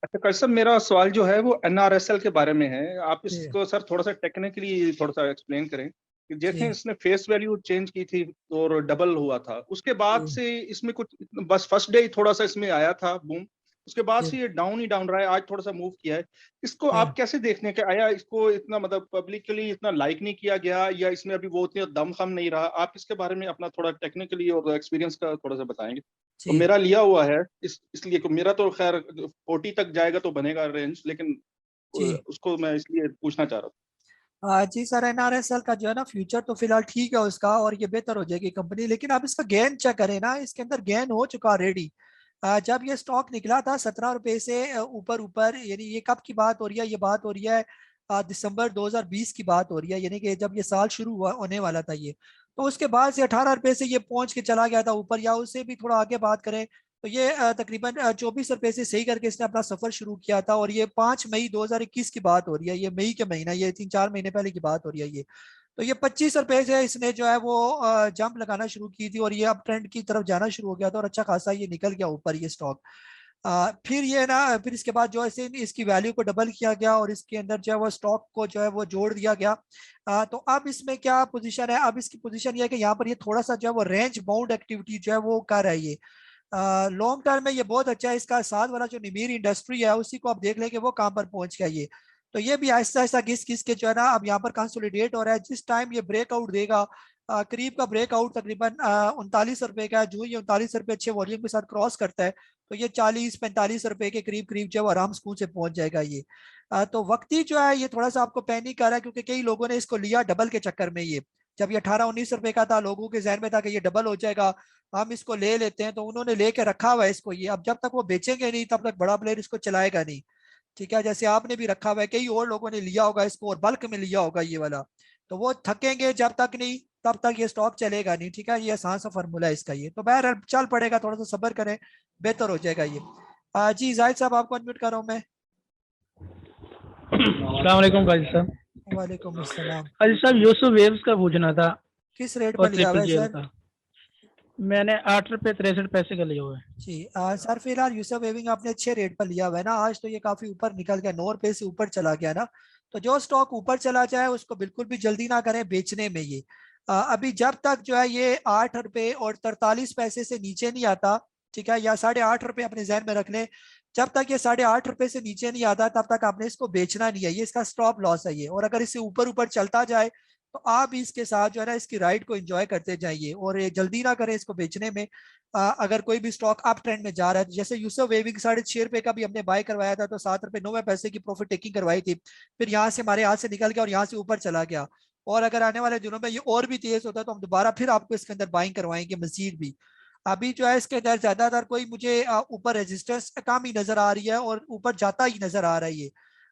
अच्छा कैसर, मेरा सवाल जो है वो एनआरएसएल के बारे में है। आप इसको सर थोड़ा सा टेक्निकली थोड़ा सा एक्सप्लेन करें कि जैसे इसने फेस वैल्यू चेंज की थी और डबल हुआ था, उसके बाद से इसमें कुछ बस फर्स्ट डे ही थोड़ा सा इसमें आया था बूम, उसके बाद से ये डाउन ही डाउन रहा है। आज थोड़ा सा मूव किया है, इसको आप कैसे देखने के आया? इसको इतना मतलब पब्लिकली इतना लाइक नहीं किया गया, या इसमें अभी वो उतना दमखम नहीं रहा? आप इसके बारे में अपना थोड़ा टेक्निकली और एक्सपीरियंस का थोड़ा सा बताएंगे। तो मेरा लिया हुआ है इसलिए मेरा तो खैर 40 तक जाएगा तो बनेगा रेंज, लेकिन उसको मैं इसलिए पूछना चाह रहा था। जी सर एनआरएसएल का जो है ना फ्यूचर तो फिलहाल ठीक है उसका, और ये बेहतर हो जाएगी कंपनी, लेकिन आप इसका गेन चेक करें ना, इसके अंदर गेन हो चुका ऑलरेडी। जब ये स्टॉक निकला था 17 रुपए से ऊपर ऊपर, यानी ये कब की बात हो रही है? ये बात हो रही है दिसंबर 2020 की बात हो रही है, यानी कि जब ये साल शुरू हुआ होने वाला था ये। तो उसके बाद से 18 रुपए से ये पहुंच के चला गया था ऊपर, या उससे भी थोड़ा आगे बात करें तो ये तकरीबन 24 रुपए से सही करके इसने अपना सफर शुरू किया था। और ये 5 मई 2021 की बात हो रही है, ये मई के महीना, ये 3-4 महीने पहले की बात हो रही है ये। तो ये 25 रुपए से इसने जो है वो जंप लगाना शुरू की थी, और ये अब ट्रेंड की तरफ जाना शुरू हो गया था, और अच्छा खासा ये निकल गया ऊपर ये स्टॉक। फिर ये ना फिर इसके बाद जो है इसकी वैल्यू को डबल किया गया, और इसके अंदर जो है वो स्टॉक को जो है वो जोड़ दिया गया। तो अब इसमें क्या पोजीशन है? अब इसकी पोजीशन ये है कि यहाँ पर ये थोड़ा सा जो है वो रेंज बाउंड एक्टिविटी जो है वो कर रहा है ये। लॉन्ग टर्म में ये बहुत अच्छा है। इसका साथ वाला जो निमीर इंडस्ट्री है उसी को आप देख लें कि वो कहाँ पर पहुंच गया ये। तो ये भी आहिस्ता आहिस्ता घिस घिस के जो है ना अब यहाँ पर कंसोलिडेट हो रहा है। जिस टाइम ये ब्रेकआउट देगा, करीब का ब्रेकआउट तकरीबन 39 रुपए का है, जो ये 39 रुपए अच्छे वॉल्यूम के साथ क्रॉस करता है, तो ये 40-45 रुपए के करीब करीब जो है आराम सुकून से पहुंच जाएगा ये। तो वक्ती जो है ये थोड़ा सा आपको पैनिक कर रहा है, क्योंकि कई लोगों ने इसको लिया डबल के चक्कर में। ये जब ये 18-19 रुपए का था, लोगों के जहन में था कि ये डबल हो जाएगा, हम इसको ले लेते हैं, तो उन्होंने लेके रखा हुआ है इसको ये। अब जब तक वो बेचेंगे नहीं तब तक बड़ा प्लेयर इसको चलाएगा नहीं, ठीक है? जैसे आपने भी रखा हुआ है, कई और लोगों ने लिया होगा इसको और बल्क में लिया होगा ये वाला, तो वो थकेंगे जब तक नहीं तब तक ये स्टॉक चलेगा नहीं, ठीक है? ये आसान सा फार्मूला है इसका ये। तो बहरहाल चल पड़ेगा, थोड़ा सा सब्र करें, बेहतर हो जाएगा ये। जी जाहिद साहब आपको अनम्यूट कर रहा हूँ मैं। अस्सलाम वालेकुम काजी साहब। वालेकुम अस्सलाम। काजी साहब यूसुफ वेव्स का पूछना था। किस रेट पर लिया हुआ है सर? मैंने 8 रुपए 63 पैसे का लिया हुआ है जी। सर फिलहाल यूसुफ वेविंग आपने अच्छे रेट पर लिया हुआ है ना, आज तो ये काफी ऊपर निकल गया, 9 रुपए से ऊपर चला गया ना। तो जो स्टॉक ऊपर चला जाए उसको बिल्कुल भी जल्दी ना करें बेचने में ये। अभी जब तक जो है ये 8 रुपए और 43 पैसे से नीचे नहीं आता, ठीक है, या 8.5 रुपए अपने जहन में रख लें, जब तक ये 8.5 रुपए से नीचे नहीं आता तब तक आपने इसको बेचना नहीं है, ये इसका स्टॉप लॉस है ये। और अगर इससे ऊपर ऊपर चलता जाए तो आप इसके साथ जो है ना इसकी राइड को एंजॉय करते जाइए, और ये जल्दी ना करें इसको बेचने में। अगर कोई भी स्टॉक अप ट्रेंड में जा रहा है, जैसे यूसुफ वेविंग 6.5 रुपए का भी हमने बाय करवाया था, तो 7 रुपए 9 पैसे की प्रॉफिट टेकिंग करवाई थी, फिर यहाँ से हमारे हाथ से निकल गया और यहाँ से ऊपर चला गया। और अगर आने वाले दिनों में ये और भी तेज होता है तो हम दोबारा फिर आपको इसके अंदर बाइंग करवाएंगे मजीद भी। अभी जो है इसके अंदर ज्यादातर कोई मुझे ऊपर रेजिस्टेंस कम ही नजर आ रही है और ऊपर जाता ही नजर आ रहा है ये।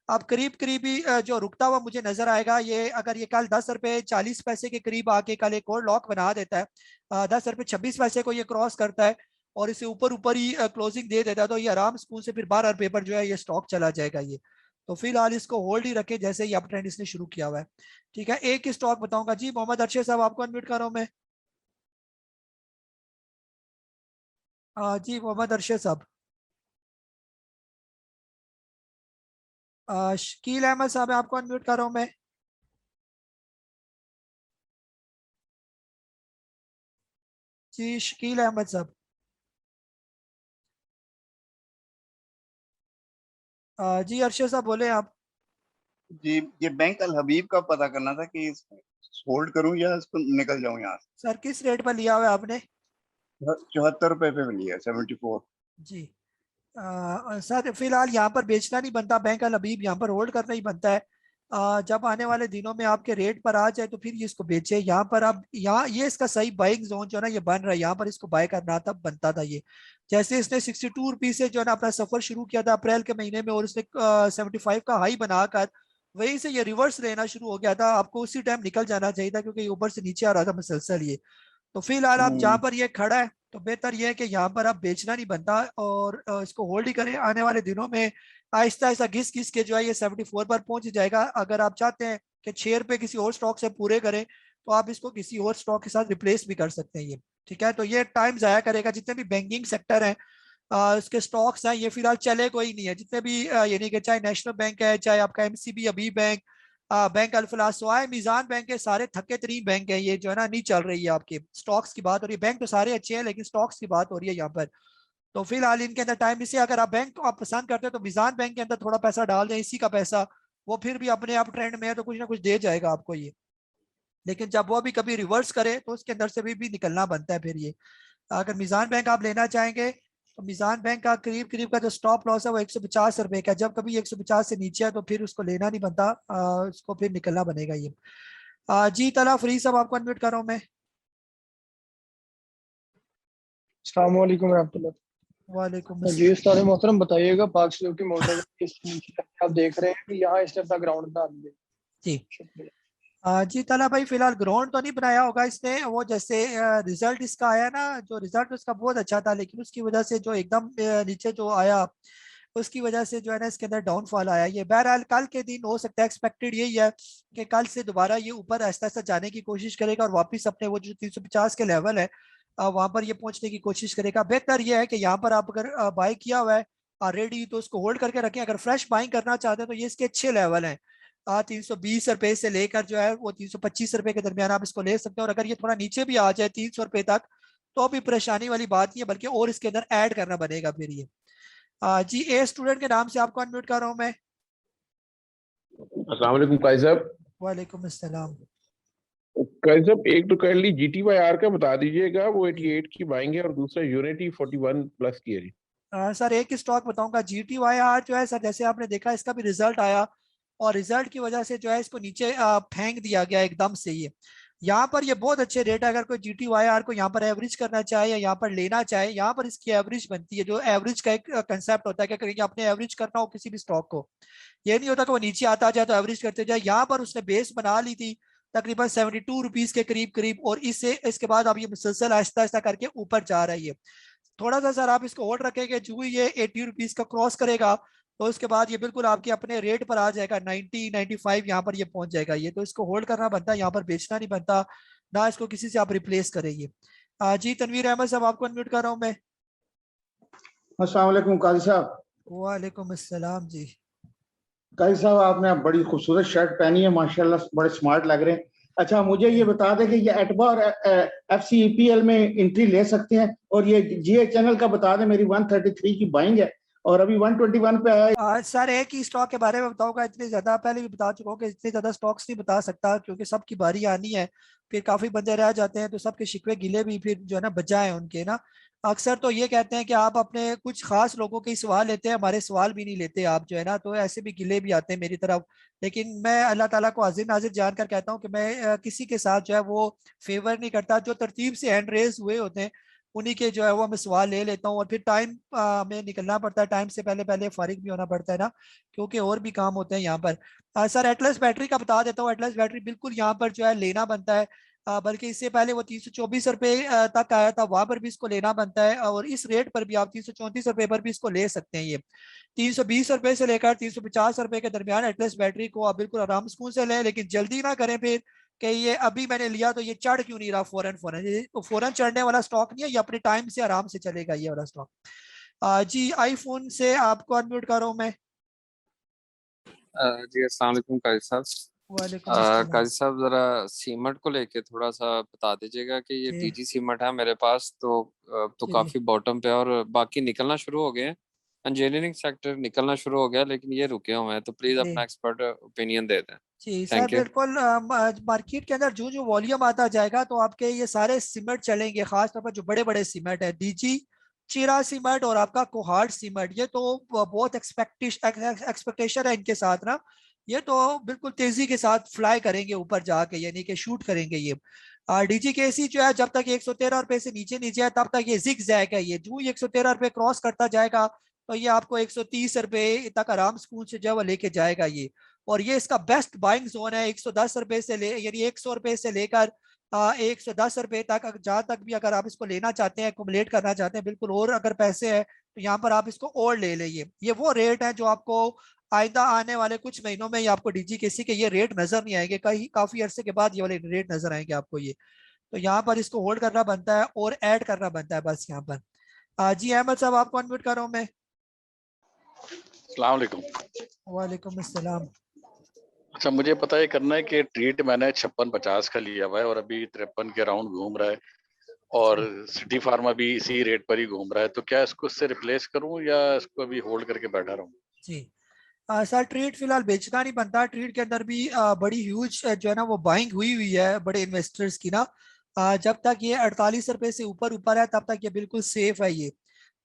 अब करीब करीब ही जो रुकता हुआ मुझे नजर आएगा ये, अगर ये कल 10 रुपए 40 पैसे के करीब आके कल एक और लॉक बना देता है, 10 रुपए 26 पैसे को ये क्रॉस करता है और इसे ऊपर ऊपर ही क्लोजिंग दे देता है, तो ये आराम सुकून से फिर 12 रुपए पर जो है ये स्टॉक चला जाएगा ये। तो फिलहाल इसको होल्ड ही रखें जैसे ही अप ट्रेंड इसने शुरू किया हुआ है। ठीक है, एक ही स्टॉक बताऊंगा जी। मोहम्मद अरशद साहब आपको अनम्यूट कर रहा हूं मैं। जी मोहम्मद अरशद साहब। शकील अहमद साहब आपको अनम्यूट कर रहा हूं मैं। जी शकील अहमद साहब। जी अरशद साहब बोले आप। जी ये बैंक अल हबीब का पता करना था कि होल्ड करूं या इसको निकल जाऊं यहाँ से। सर किस रेट पर लिया हुआ है आपने? 74 रुपए पे लिया, 74। जी सर फिलहाल यहाँ पर बेचना नहीं बनता, बैंक अल हबीब यहाँ पर होल्ड करना ही बनता है। जब आने वाले दिनों में आपके रेट पर आ जाए तो फिर ये इसको बेचे। यहाँ पर अब यहाँ ये इसका सही बाइंग जोन जो है ना ये बन रहा है, यहाँ पर इसको बाय करना था बनता था ये। जैसे इसने 62 रुपीज से जो है ना अपना सफर शुरू किया था अप्रैल के महीने में और इसने 75 का हाई बनाकर वहीं से ये रिवर्स लेना शुरू हो गया था। आपको उसी टाइम निकल जाना चाहिए था क्योंकि ऊपर से नीचे आ रहा था मुसलसल ये। तो फिलहाल आप जहाँ पर ये खड़ा है तो बेहतर ये है कि यहाँ पर आप बेचना नहीं बनता और इसको होल्ड ही करें। आने वाले दिनों में आहिस्ता आहिस्ता घिस घिस के जो है ये 74 पर पहुंच जाएगा। अगर आप चाहते हैं कि 6 रुपए किसी और स्टॉक से पूरे करें तो आप इसको किसी और स्टॉक के साथ रिप्लेस भी कर सकते हैं ये। ठीक है, तो ये टाइम जाया करेगा। जितने भी बैंकिंग सेक्टर हैं इसके स्टॉक्स हैं ये फिलहाल चले कोई नहीं है। जितने भी यानी कि चाहे नेशनल बैंक है, चाहे आपका एमसीबी अभी बैंक, बैंक अल्फला सवाए मीजान बैंक के, सारे थके तरीन बैंक है ये जो है ना नहीं चल रही है। आपके स्टॉक्स की बात हो रही है, बैंक तो सारे अच्छे हैं लेकिन स्टॉक्स की बात हो रही है यहाँ पर। तो फिलहाल इनके अंदर टाइम इसे, अगर आप बैंक आप पसंद करते हो तो मीजान बैंक के अंदर थोड़ा पैसा डाल दें, इसी का पैसा वो फिर भी अपने आप ट्रेंड में है तो कुछ ना कुछ दे जाएगा आपको ये। लेकिन जब वो भी कभी रिवर्स करे तो उसके अंदर से भी निकलना बनता है फिर ये। अगर मीजान बैंक आप लेना चाहेंगे तो मीजान बैंक का करीब करीब का जो स्टॉप लॉस है वो 150 रुपए का। जब कभी 150 से नीचे है तो फिर उसको लेना नहीं बनता, उसको फिर निकलना बनेगा ये। जी तला फ्री साहब आपको अनम्यूट कर रहा हूँ मैं। अस्सलाम वालेकुम रहमतुल्लाह। वालेकुम जी उस्ताद मोहतरम बताइएगा पाक सुजुकी मोटर आप देख रहे हैं कि यहाँ इस तरह ग्राउंड बना दिए। जी जी तला भाई फिलहाल ग्राउंड तो नहीं बनाया होगा इसने। वो जैसे रिजल्ट इसका आया ना, जो रिजल्ट उसका बहुत अच्छा था लेकिन उसकी वजह से जो एकदम नीचे जो आया उसकी वजह से जो है ना इसके अंदर डाउनफॉल आया ये। बहरहाल कल के दिन हो सकता है, एक्सपेक्टेड यही है कि कल से दोबारा ये ऊपर आहिस्ता आहिस्ता जाने की कोशिश करेगा और वापस अपने वो जो 350 के लेवल है वहां पर ये पहुंचने की कोशिश करेगा। बेहतर ये है कि यहाँ पर आप अगर बाय किया हुआ है ऑलरेडी तो उसको होल्ड करके रखें। अगर फ्रेश बाइंग करना चाहते हैं तो ये इसके अच्छे लेवल हैं। 320 रुपए से लेकर जो है वो 325 रुपए के दरमियान आप इसको ले सकते हैं। और अगर ये थोड़ा नीचे भी आ जाए 300 रुपए तक तो भी परेशानी वाली बात नहीं है, बल्कि और इसके अंदर ऐड करना बनेगा फिर ये। जी ए स्टूडेंट के नाम से आपको अनम्यूट कर रहा हूँ मैं। अस्सलाम वालेकुम काजी साहब। वालेकुम अस्सलाम। काजी साहब एक तो काइंडली GTYR का बता दीजिएगा, वो 88 की बाइंग है और दूसरा यूनिटी 41 प्लस की है जी। सर एक ही स्टॉक बताऊंगा, GTYR जो है सर जैसे आपने देखा इसका भी रिजल्ट आया और रिजल्ट की वजह से जो है इसको नीचे फेंक दिया गया एकदम से ये। यहाँ पर ये बहुत अच्छे रेट है। अगर कोई GTYR को यहाँ पर एवरेज करना चाहे या यहाँ पर लेना चाहे, यहाँ पर इसकी एवरेज बनती है। जो एवरेज का एक कंसेप्ट होता है कि आपने एवरेज करना हो किसी भी स्टॉक को, ये नहीं होता कि वो नीचे आता जाए तो एवरेज करते जाए। यहाँ पर उसने बेस बना ली थी तकरीबन 72 रुपीज के करीब करीब और इसके बाद अब ये मुसलसल आहिस्ता आहिस्ता करके ऊपर जा रही है। थोड़ा सा सर आप इसको होल्ड रखेंगे, जो ये 80 रुपीज का क्रॉस करेगा तो उसके बाद ये बिल्कुल आपके अपने रेट पर आ जाएगा, 90 95 यहाँ पर ये पहुंच जाएगा ये। तो इसको होल्ड करना बनता है, यहाँ पर बेचना नहीं बनता, ना इसको किसी से आप रिप्लेस करेंगे। जी तनवीर अहमद साहब आपको अनम्यूट कर रहा हूँ मैं। अस्सलाम वालेकुम काजी साहब। वालेकुम अस्सलाम जी। काजी साहब आपने बड़ी खूबसूरत शर्ट पहनी है माशाल्लाह, बड़े स्मार्ट लग रहे हैं। अच्छा मुझे ये बता दें कि ये एटबा और FCEPL में एंट्री ले सकते हैं और ये GA चैनल का बता दें, मेरी 133 की बाइंग है और अभी 121 पे आया। सर एक ही स्टॉक के बारे में बताऊंगा, इतने ज्यादा पहले भी बता चुका हूँ कि इतने ज्यादा स्टॉक्स नहीं बता सकता क्योंकि सबकी बारी आनी है, फिर काफी बंदे रह जाते हैं तो सबके शिकवे गिले भी फिर जो है ना बजाए उनके ना। अक्सर तो ये कहते हैं कि आप अपने कुछ खास लोगों के सवाल लेते हैं, हमारे सवाल भी नहीं लेते आप जो है ना, तो ऐसे भी गिले भी आते हैं मेरी तरफ। लेकिन मैं अल्लाह ताला को हाजिर नाजिर जानकर कहता हूँ कि मैं किसी के साथ जो है वो फेवर नहीं करता। जो तरतीब से हैंड रेज हुए होते हैं उन्हीं के जो है वो मैं सवाल ले लेता हूँ, और फिर टाइम में निकलना पड़ता है, टाइम से पहले पहले फारिग भी होना पड़ता है ना, क्योंकि और भी काम होते हैं यहाँ पर। सर एटलस बैटरी का बता देता हूँ, एटलस बैटरी बिल्कुल यहाँ पर जो है लेना बनता है, बल्कि इससे पहले वो 324 रुपये तक आया था, वहां पर भी इसको लेना बनता है, और इस रेट पर भी आप 334 रुपये पर भी इसको ले सकते हैं। ये 320 रुपये से लेकर 350 रुपये के दरमियान एटलस बैटरी को आप बिल्कुल आराम सुकून से लें, लेकिन जल्दी ना करें फिर कि ये अभी मैंने लिया तो ये चढ़ क्यों नहीं रहा फौरन फौरन, ये फौरन चढ़ने वाला स्टॉक नहीं है, ये अपने टाइम से आराम से चलेगा ये वाला स्टॉक। जी आईफोन से आपको अनम्यूट कर रहा हूँ मैं। जी अस्सलाम वालेकुम काजी साहब। वालेकुम अस्सलाम। काजी साहब जरा सीमेंट को लेके थोड़ा सा बता दीजिएगा कि ये जी टीजी सीमेंट है मेरे पास, तो जी काफी बॉटम पे, और बाकी निकलना शुरू हो गए हैं, इंजीनियरिंग सेक्टर निकलना शुरू हो गया, लेकिन ये रुके हुए हैं, तो प्लीज जी अपना एक्सपर्ट ओपिनियन दे दें। जी सर थैंक यू। बिल्कुल। मार्केट के अंदर जो जो वॉल्यूम आता जाएगा तो आपके ये सारे सीमेंट चलेंगे, खासतौर पर जो बड़े बड़े सीमेंट है, डीजी, चीरा सीमेंट और आपका कोहार्ड सीमेंट, ये तो बहुत एक्सपेक्टेशन है इनके साथ ना, ये तो बिल्कुल तेजी के साथ फ्लाई करेंगे ऊपर जाके, यानी कि शूट करेंगे ये। डीजी केसी जो है जब तक 113 रुपए से नीचे नीचे है तब तक ये जिग जैग है, ये जो 113 रुपए क्रॉस करता जाएगा तो ये आपको 130 रुपए तक आराम सुकून से जो है वो लेके जाएगा ये, और ये इसका बेस्ट बाइंग जोन है 110 रुपए से ले, यानी 100 रुपए से लेकर 110 रुपए तक, जहां तक भी अगर आप इसको लेना चाहते हैं, एक्युमुलेट करना चाहते हैं बिल्कुल, और अगर पैसे है तो यहाँ पर आप इसको और ले लें। ये वो रेट है जो आपको आइंदा आने वाले कुछ महीनों में ये आपको डीजी केसी के ये रेट नजर नहीं आएंगे, कहीं काफी अरसे के बाद ये वाले रेट नजर आएंगे आपको ये, तो यहाँ पर इसको होल्ड करना बनता है और ऐड करना बनता है बस यहाँ पर। जी अहमद साहब आपको अनम्यूट कर रहा हूँ मैं। अस्सलाम वालेकुम। वालेकुम अस्सलाम। अच्छा, मुझे पता ये करना है कि ट्रीट मैंने 56-50 का लिया हुआ है और अभी 53 के राउंड घूम रहा है, और सिटी फार्मा भी इसी रेट पर ही घूम रहा है, तो क्या इसको इससे रिप्लेस करूं या इसको अभी होल्ड करके बैठा रहूं? जी सर ट्रेड फिलहाल बेचना नहीं बनता, ट्रेड के अंदर भी बड़ी ह्यूज जो है ना वो बाइंग हुई हुई है बड़े इन्वेस्टर्स की ना, जब तक ये 48 रुपए से ऊपर ऊपर है तब तक ये बिल्कुल सेफ है ये,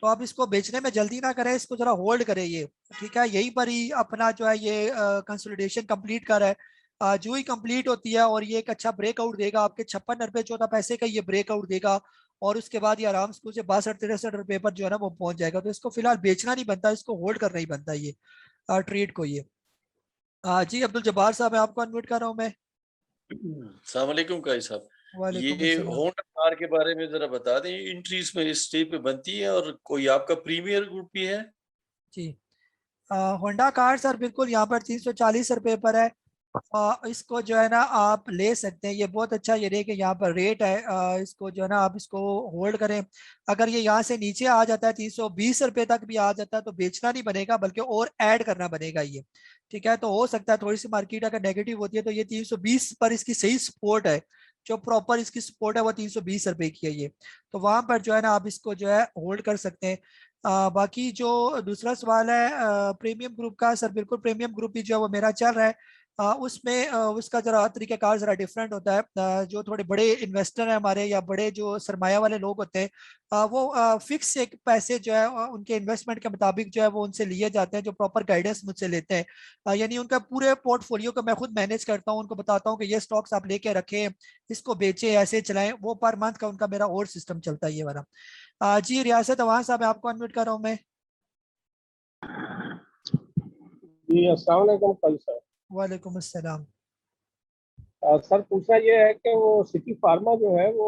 तो आप इसको बेचने में जल्दी ना करें, इसको जरा होल्ड करें ये, ठीक है, यहीं पर ही अपना जो है ये कंसोलिडेशन कंप्लीट कर है, जो ही कंप्लीट होती है और ये एक अच्छा ब्रेकआउट देगा आपके 56 रुपए 14 पैसे का ये ब्रेकआउट देगा, और उसके बाद ये आराम से 62-63 रुपए पर जो है ना वो पहुंच जाएगा, तो इसको फिलहाल बेचना नहीं बनता, इसको होल्ड करना ही बनता है ये ट्रेड को ये। जी अब्दुल जब्बार साहब आपको अनम्यूट कर रहा हूँ मैं। अस्सलाम वालेकुम काजी साहब, वालेकुम ये अस्सलाम। होंडा कार के बारे में जरा बता दें, एंट्रीज में इस स्टेज पे बनती है और कोई आपका प्रीमियर ग्रुप भी है? जी होंडा कार सर बिल्कुल यहाँ पर 340 रुपए पर है, इसको जो है ना आप ले सकते हैं, ये बहुत अच्छा ये रे कि यहाँ पर रेट है, इसको जो है ना आप इसको होल्ड करें, अगर ये यहाँ से नीचे आ जाता है 320 रुपए तक भी आ जाता है तो बेचना नहीं बनेगा बल्कि और ऐड करना बनेगा ये, ठीक है, तो हो सकता है थोड़ी सी मार्केट अगर नेगेटिव होती है तो ये 320 पर इसकी सही सपोर्ट है, जो प्रॉपर इसकी सपोर्ट है वो 320 रुपए की है ये, तो वहां पर जो है ना आप इसको जो है होल्ड कर सकते हैं। बाकी जो दूसरा सवाल है प्रीमियम ग्रुप का, सर बिल्कुल प्रीमियम ग्रुप भी जो है वो मेरा चल रहा है, उसमें उसका जरा तरीक़ाकार जरा डिफरेंट होता है, जो थोड़े बड़े इन्वेस्टर हैं हमारे या बड़े जो सरमाया वाले लोग होते हैं, वो फिक्स एक पैसे जो है उनके इन्वेस्टमेंट के मुताबिक जो है वो उनसे लिए जाते हैं, जो प्रॉपर गाइडेंस मुझसे लेते हैं, यानी उनका पूरे पोर्टफोलियो को मैं खुद मैनेज करता हूँ, उनको बताता हूँ कि ये स्टॉक्स आप लेके रखें, इसको बेचे, ऐसे चलाएं, वो पर मंथ का उनका मेरा और सिस्टम चलता है ये वाला। जी रियासत अवान साहब आपको अनम्यूट कर रहा हूँ मैं। जी अस्सलाम वालेकुम काजी साहब। वालेकुम अस्सलाम। सर पूछना ये है कि वो सिटी फार्मा जो है वो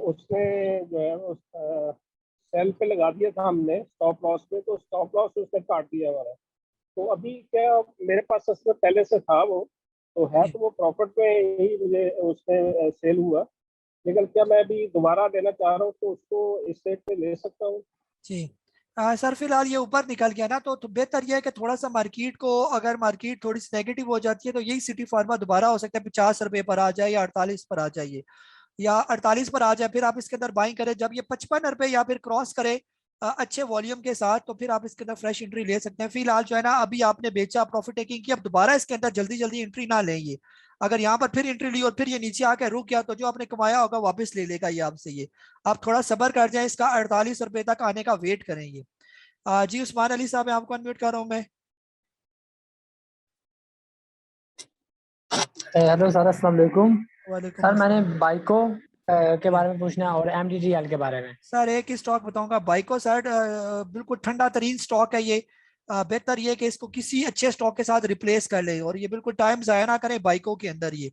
उसमें जो है वो सेल पे लगा दिया था हमने स्टॉप लॉस पे, तो स्टॉप लॉस उसने काट दिया हमारा, तो अभी क्या मेरे पास उसमें पहले से था वो, तो है तो वो प्रॉफिट में ही मुझे उसमें सेल हुआ, लेकिन क्या मैं अभी दोबारा लेना चाह रहा हूँ तो उसको इस रेट पे ले सकता हूँ? जी सर फिलहाल ये ऊपर निकल गया ना, तो बेहतर ये है कि थोड़ा सा मार्केट को, अगर मार्केट थोड़ी सी नेगेटिव हो जाती है तो यही सिटी फार्मा दोबारा हो सकता है 50 रुपए पर आ जाए या 48 पर आ जाइए या 48 पर आ जाए, फिर आप इसके अंदर बाइंग करें, जब ये 55 रुपए या फिर क्रॉस करे अच्छे वॉल्यूम के साथ तो फिर आप इसके अंदर फ्रेश एंट्री ले सकते हैं। फिलहाल जो है ना अभी आपने बेचा, प्रॉफिट टेकिंग की, अब दोबारा इसके अंदर जल्दी जल्दी एंट्री ना लें, ये अगर यहाँ पर फिर एंट्री ली और फिर ये नीचे आकर रुक गया तो जो आपने कमाया होगा वापस ले लेगा ये आपसे, ये आप थोड़ा सब्र कर जाए, इसका 48 रुपए तक आने का वेट करें ये। जी उस्मान अली साहब आपको अनम्यूट कर रहा हूँ मैं। हेलो सर अस्सलाम वालेकुम। वालेकुम सर मैंने अस्सलाम। बाइको के बारे में पूछना है और MDGL के बारे में। सर एक ही स्टॉक बताऊंगा, बाइको सर बिल्कुल ठंडा तरीन स्टॉक है ये। बेहतर ये कि इसको किसी अच्छे स्टॉक के साथ रिप्लेस कर ले और ये बिल्कुल टाइम ज़ाया ना करें बाइको के अंदर, ये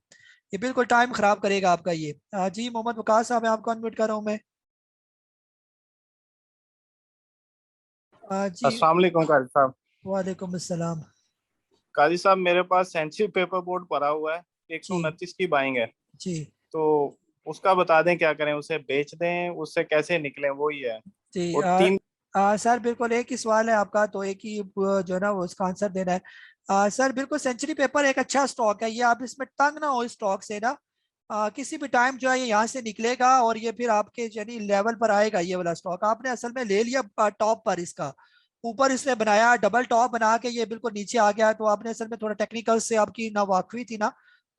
बिल्कुल टाइम खराब करेगा आपका ये। जी मोहम्मद वकास साहब, मैं आपको अनम्यूट कर रहा हूँ मैं। जी अस्सलाम वालेकुम काजी साहब। वालेकुम अस्सलाम। काजी साहब मेरे पास सेंचुरी पेपर बोर्ड पड़ा हुआ है, 129 की बाइंग है जी, तो उसका बता दें क्या करें, उसे बेच दें, उससे कैसे निकलें, वो ही है। जी और तीन सर बिल्कुल एक ही सवाल है आपका, तो एक ही जो है ना वो उसका आंसर देना है। सर बिल्कुल सेंचुरी पेपर एक अच्छा स्टॉक है, ये आप इसमें तंग ना हो इस स्टॉक से ना। किसी भी टाइम जो है ये यहाँ से निकलेगा और ये फिर आपके यानी लेवल पर आएगा। ये वाला स्टॉक आपने असल में ले लिया टॉप पर, इसका ऊपर इसने बनाया डबल टॉप बना के ये बिल्कुल नीचे आ गया, तो आपने असल में थोड़ा टेक्निकल से आपकी ना वाकफी थी ना,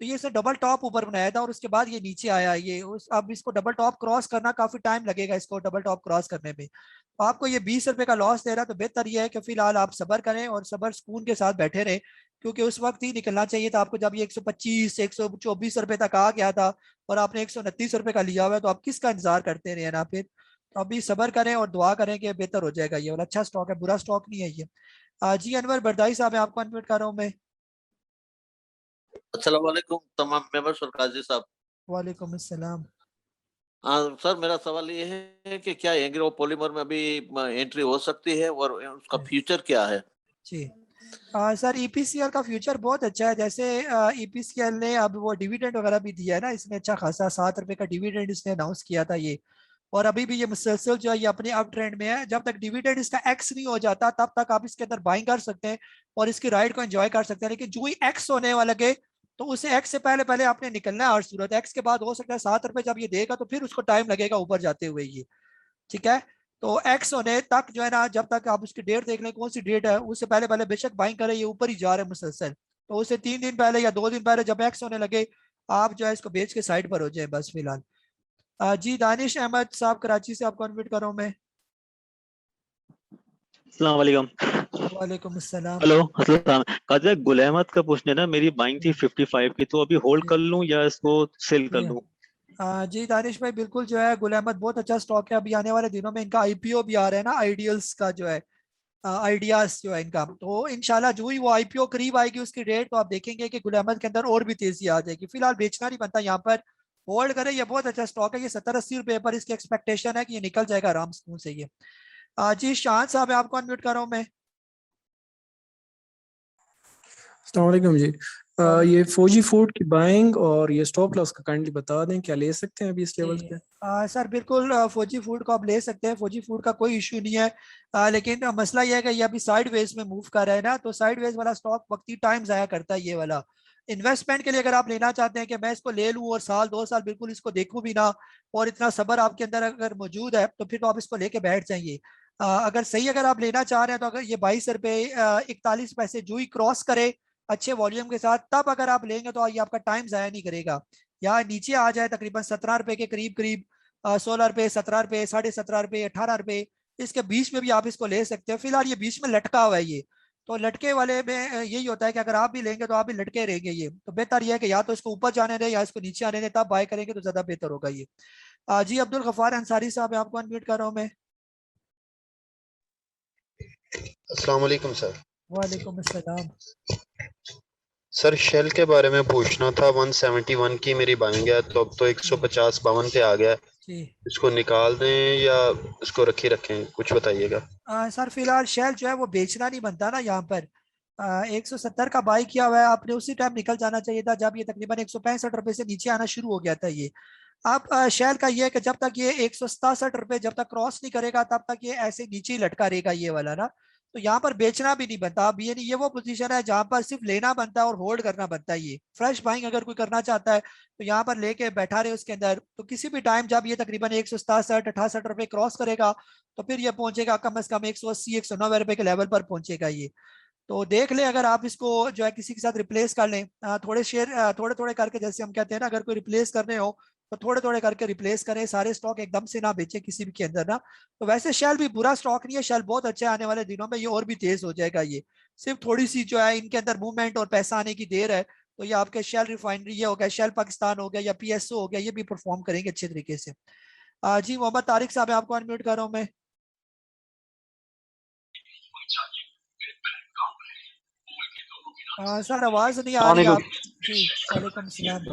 तो ये इसने डबल टॉप ऊपर बनाया था और उसके बाद ये नीचे आया। ये अब इसको डबल टॉप क्रॉस करना काफी टाइम लगेगा, इसको डबल टॉप क्रॉस करने में। तो आपको ये 20 रुपए का लॉस दे रहा, तो बेहतर ये है कि फिलहाल आप सब्र करें और सब्र सुकून के साथ बैठे रहें, क्योंकि उस वक्त ही निकलना चाहिए था आपको जब ये 125 124 रुपए तक आ गया था और आपने 129 रुपए का लिया हुआ है, तो आप किसका इंतजार करते रहे ना। फिर तो अभी सब्र करें और दुआ करें कि बेहतर हो जाएगा। ये वाला अच्छा स्टॉक है, बुरा स्टॉक नहीं है ये। जी अनवर बरदाई साहब, मैं आपको अनम्यूट कर रहा हूँ मैं। अस्सलाम वालेकुम तमाम मेंबर्स और काजी साहब। वालेकुम अस्सलाम। सर मेरा सवाल ये है कि क्या एग्रो पॉलीमर में अभी एंट्री हो सकती है और उसका फ्यूचर क्या है? जी सर EPCL का फ्यूचर बहुत अच्छा है। जैसे EPCL ने अब वो डिविडेंड वगैरह भी दिया है ना, इसमें अच्छा खासा 7 रुपए का डिविडेंड इसने अनाउंस किया था ये, और अभी भी ये मुसलसल जो है ये अपने अप ट्रेंड में है। जब तक डिविडेंड इसका एक्स नहीं हो जाता तब तक आप इसके अंदर बाइंग कर सकते हैं और इसकी राइड को एंजॉय कर सकते हैं, लेकिन जो ही एक्स होने वाला लगे तो उसे एक्स से पहले पहले आपने निकलना है हर सूरत। एक्स के बाद हो सकता है 7 रुपए जब ये देगा तो फिर उसको टाइम लगेगा ऊपर जाते हुए ये, ठीक है। तो एक्स होने तक जो है ना, जब तक आप उसकी डेट देख लें कौन सी डेट है, उससे पहले पहले बेशक बाइंग करें, ये ऊपर ही जा रहा है मुसलसल, तो उसे 3 दिन पहले या 2 दिन पहले जब एक्स होने लगे आप जो है इसको बेच के साइड पर हो जाए बस फिलहाल। जी दानिश अहमद साहब कराची से आपको अनम्यूट कर रहा हूँ मैं। अस्सलाम वालेकुम। वालेकुम अस्सलाम। हेलो अस्सलाम। काजी गुल अहमद का पूछने ना, मेरी बाइंग थी 55 की, तो अभी होल्ड कर लूं या इसको सेल कर लूं? जी दानिश भाई बिल्कुल जो है गुल अहमद बहुत अच्छा स्टॉक है। अभी आने वाले दिनों में इनका IPO भी आ रहा है ना, आइडियल्स का जो है आइडियाज जो है इनका, तो इंशाल्लाह जो ही वो IPO करीब आएगी उसकी रेट, तो आप देखेंगे कि गुल अहमद के अंदर और भी तेजी आ जाएगी। फिलहाल बेचना नहीं बनता, यहाँ पर होल्ड करें, ये बहुत अच्छा स्टॉक है। ये 70-80 रुपए पर इसकी एक्सपेक्टेशन है कि ये निकल जाएगा आराम से ये। जी शान साहब, आपको अनम्यूट कर रहा हूँ मैं। अस्सलाम वालेकुम जी। ये फौजी फूड की बाइंग और ये स्टॉप लॉस का काइंडली बता दें, क्या ले सकते हैं अभी इस लेवल पे? सर बिल्कुल फौजी फूड को आप ले सकते हैं, फौजी फूड का कोई इशू नहीं है। लेकिन मसला यह है कि ये अभी साइडवेज में मूव कर रहा है ना, तो साइडवेज वाला स्टॉक वक्ती टाइम जाया करता है ये वाला। इन्वेस्टमेंट के लिए अगर आप लेना चाहते हैं कि मैं इसको ले लूं और 1-2 साल बिल्कुल इसको देखूं भी ना, और इतना सब्र आपके अंदर अगर मौजूद है तो फिर तो आप इसको लेके बैठ जाइए। अगर सही अगर आप लेना चाह रहे हैं तो अगर ये 22 रुपए 41 पैसे जो ही क्रॉस करे अच्छे वॉल्यूम के साथ, तब अगर आप लेंगे तो ये आपका टाइम जाया नहीं करेगा। यहाँ नीचे आ जाए तकरीबन 17 रुपए के करीब 16 रुपए 17 रुपए 17.5 रुपए 18 रुपए, इसके बीच में भी आप इसको ले सकते हैं। फिलहाल ये बीच में लटका हुआ है ये, तो लटके वाले में यही होता है कि अगर आप भी लेंगे तो आप भी लटके रहेंगे ये, तो बेहतर यह है कि या तो इसको ऊपर जाने दें या इसको नीचे आने दें, तब बाय करेंगे तो ज्यादा बेहतर होगा ये। जी अब्दुल गफ्फार अंसारी साहब, आपको अनम्यूट कर रहा हूँ मैं। अस्सलाम वालेकुम सर। वालेकुम अस्सलाम। सर शेल के बारे में पूछना था, 171 की मेरी बाइंग है, तो अब तो 150-52 पे आ गया है, इसको निकाल दें या इसको रखें, कुछ बताइएगा। सर फिलहाल शेल जो है वो बेचना नहीं बनता ना यहाँ पर। 170 का बाई किया हुआ है आपने, उसी टाइम निकल जाना चाहिए था जब ये तकरीबन 165 रुपए से नीचे आना शुरू हो गया था ये। अब शेल का ये है कि जब तक ये 167 रुपए जब तक क्रॉस नहीं करेगा तब तक ये ऐसे नीचे ही लटका रहेगा ये वाला ना, तो यहाँ पर बेचना भी नहीं बनता। अब ये वो पोजीशन है जहाँ पर सिर्फ लेना बनता है और होल्ड करना बनता है। ये फ्रेश बाइंग अगर कोई करना चाहता है तो यहाँ पर लेके बैठा रहे उसके अंदर, तो किसी भी टाइम जब ये तकरीबन 167-68 रुपए क्रॉस करेगा तो फिर ये पहुंचेगा कम से कम 180-190 रुपए के लेवल पर पहुंचेगा ये। तो देख ले अगर आप इसको जो है किसी के साथ रिप्लेस कर लें, थोड़े शेयर थोड़े थोड़े करके, जैसे हम कहते हैं ना, अगर कोई रिप्लेस करने हो तो थोड़े थोड़े करके रिप्लेस करें, सारे स्टॉक एकदम से ना बेचे किसी भी के अंदर ना। तो वैसे शेल भी बुरा स्टॉक नहीं है, शेल बहुत अच्छा है, आने वाले दिनों में ये और भी तेज हो जाएगा ये। सिर्फ थोड़ी सी जो है इनके अंदर मूवमेंट और पैसा आने की देर है, तो ये आपके शेल रिफाइनरी ये हो गया, शेल पाकिस्तान हो गया या PSO हो गया, ये भी परफॉर्म करेंगे अच्छे तरीके से। जी मोहम्मद तारिक साहब आपको अनम्यूट कर रहा हूँ मैं। सर आवाज नहीं आ रही आप जी। वालेकुम सलाम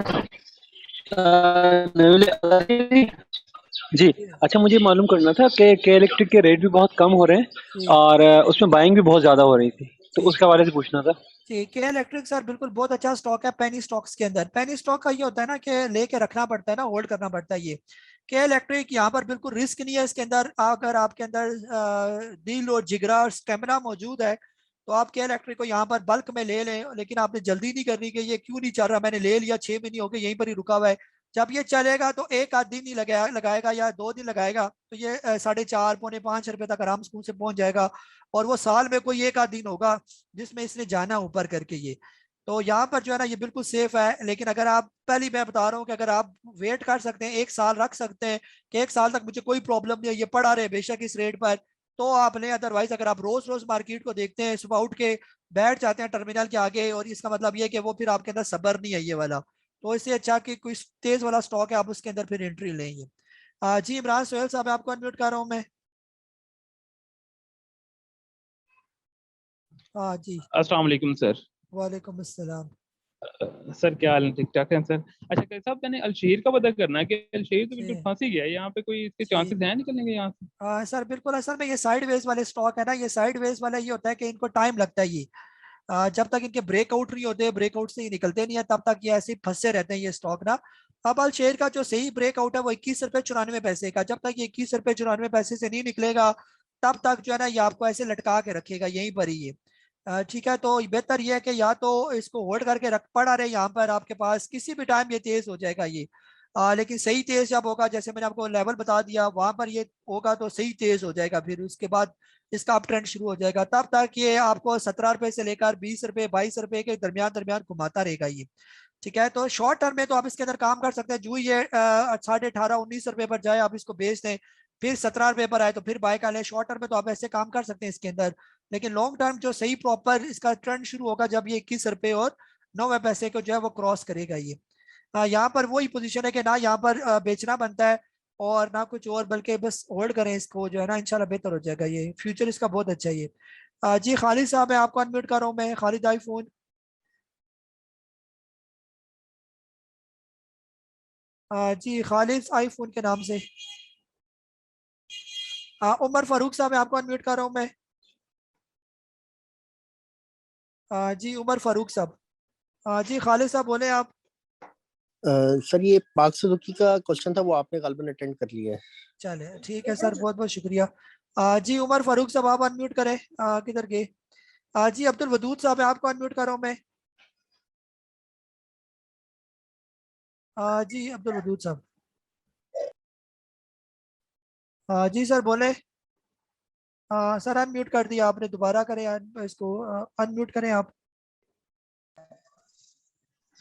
जी। अच्छा, मुझे मालूम करना था कि के इलेक्ट्रिक के रेट भी बहुत कम हो रहे हैं और उसमें बाइंग भी बहुत ज्यादा हो रही थी, तो उसके हवाले से पूछना था। जी के इलेक्ट्रिक सर बिल्कुल बहुत अच्छा स्टॉक है पेनी स्टॉक्स के अंदर। पेनी स्टॉक का ये होता है ना कि लेके रखना पड़ता है ना, होल्ड करना पड़ता है। ये के इलेक्ट्रिक यहाँ पर बिल्कुल रिस्क नहीं है इसके अंदर। अगर आपके अंदर दिल और जिगरा और स्टेमिना मौजूद है तो आप के इलेक्ट्रिक को यहाँ पर बल्क में ले लें, लेकिन आपने जल्दी नहीं करनी कि ये क्यों नहीं चल रहा, मैंने ले लिया 6 महीने हो गए यहीं पर ही रुका हुआ है। जब ये चलेगा तो एक आध दिन ही लगाएगा या 2 दिन लगाएगा, तो ये 4.5 पौने 5 रुपए तक आराम से पहुंच जाएगा। और वो साल में कोई एक आध दिन होगा जिसमें इसने जाना ऊपर करके। ये तो यहाँ पर जो है ना ये बिल्कुल सेफ है। लेकिन अगर आप पहले मैं बता रहा हूँ कि अगर आप वेट कर सकते हैं, 1 साल रख सकते हैं कि 1 साल तक मुझे कोई प्रॉब्लम नहीं है, ये पड़ा रहे बेशक इस रेट पर, तो आप लें। अदरवाइज अगर आप रोज रोज मार्केट को देखते हैं, सुबह उठ के बैठ जाते हैं टर्मिनल के आगे, और इसका मतलब ये है कि वो फिर आपके अंदर सब्र नहीं है ये वाला। तो इससे अच्छा कि कोई तेज वाला स्टॉक है आप उसके अंदर फिर एंट्री लेंगे। जी इमरान सोहेल साहब आपको अनम्यूट कर रहा हूँ मैं। जी अस्सलाम वालेकुम सर। वालेकुम अस्सलाम। सर क्या हाल है, ठीक ठाक है सर। अच्छा कैसे साहब, मैंने अलशेर का पता करना है कि अलशेर तो बिल्कुल फंस ही गया है, यहाँ पे कोई इसके चांसेस हैं निकलने के यहाँ से? सर बिल्कुल असल में ये साइड वेज वाले स्टॉक है ना, ये साइड वेज वाला ये होता है कि इनको टाइम लगता है। ये जब तक इनके ब्रेकआउट नहीं होते, ब्रेकआउट से ही निकलते नहीं है, तब तक ये ऐसे ही फंसे रहते हैं ये स्टॉक ना। अब अलशेर का जो सही ब्रेकआउट है वो 21 रुपए 94 पैसे का, जब तक ये 21 रुपए 94 पैसे से नहीं निकलेगा तब तक जो है ना ये आपको ऐसे लटका के रखेगा यहीं पर ही ये। ठीक है, तो बेहतर ये है कि या तो इसको होल्ड करके रख पड़ा रहे यहाँ पर आपके पास, किसी भी टाइम ये तेज हो जाएगा ये। लेकिन सही तेज जब होगा, जैसे मैंने आपको लेवल बता दिया वहां पर ये होगा तो सही तेज हो जाएगा, फिर उसके बाद इसका अप ट्रेंड शुरू हो जाएगा। तब तक ये आपको 17 रुपए से लेकर 20 रुपए 22 रुपए के दरमियान घुमाता रहेगा ये। ठीक है, तो शॉर्ट टर्म में तो आप इसके अंदर काम कर सकते हैं। जो ये 18.5 19 रुपए पर जाए आप इसको बेच दें, फिर 17 रुपए पर आए तो फिर बाय कर ले। शॉर्ट टर्म में तो आप ऐसे काम कर सकते हैं इसके अंदर। लेकिन लॉन्ग टर्म जो सही प्रॉपर इसका ट्रेंड शुरू होगा जब ये 21 रुपए और 9 पैसे को जो है वो क्रॉस करेगा ये। यहाँ पर वही पोजीशन है कि ना यहाँ पर बेचना बनता है और ना कुछ और, बल्कि बस होल्ड करें इसको जो है ना, इंशाल्लाह बेहतर हो जाएगा ये। फ्यूचर इसका बहुत अच्छा है ये। जी खालिद साहब मैं आपको अनम्यूट कर रहा हूँ मैं। खालिद आईफोन। जी खालिद आईफोन के नाम से। उमर फारूक साहब मैं आपको अनम्यूट कर रहा हूँ मैं। जी उमर फारूक साहब। जी खालिद साहब बोले आप। सर ये पाक सुजुकी का क्वेश्चन था वो आपने गालिबन अटेंड कर लिया है। चले ठीक है सर, बहुत बहुत शुक्रिया। जी उमर फारूक साहब आप अनम्यूट करें। किधर गए? जी अब्दुल वदूद साहब आपको अनम्यूट कर रहा हूँ मैं। जी अब्दुल वदूद साहब। जी सर बोले। सर अनम्यूट कर दिया आपने, दोबारा करें इसको, अनम्यूट करें आप।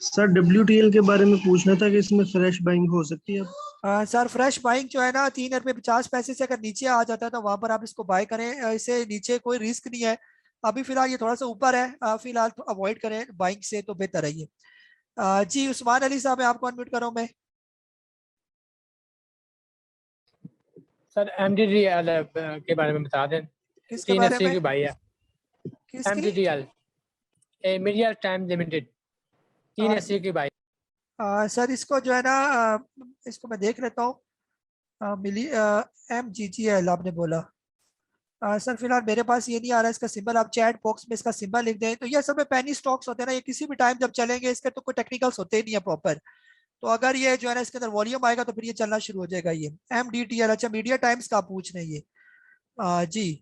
सर WTL के बारे में पूछना था कि इसमें फ्रेश बाइंग हो सकती है अब? सर फ्रेश बाइंग जो है ना 3 रुपए 50 पैसे से अगर नीचे आ जाता है तो वहां पर आप इसको बाय करें। इससे नीचे कोई रिस्क नहीं है। अभी फिलहाल ये थोड़ा सा ऊपर है, फिलहाल तो अवॉइड करें बाइंग से तो बेहतर है ये। जी उस्मान अली साहब मैं आपको अनम्यूट कर रहा हूं मैं। सर MDTL के बारे में बता दें। किसके बारे में? की भाई है MDTL मीडिया टाइम लिमिटेड 380 की भाई। सर इसको जो है ना इसको मैं देख लेता हूँ। मिली MGGL आपने बोला। सर फिलहाल मेरे पास ये नहीं आ रहा इसका सिंबल, आप चैट बॉक्स में इसका सिंबल लिख दें। तो ये सब में पेनी स्टॉक्स होते हैं ना, ये किसी भी टाइम जब चलेंगे इसके तो कोई टेक्निकल्स होते ही नहीं है प्रॉपर। तो अगर ये जो है ना इसके अंदर वॉल्यूम आएगा तो फिर ये चलना शुरू हो जाएगा ये। MDTL अच्छा मीडिया टाइम्स का पूछ रहे हैं ये। जी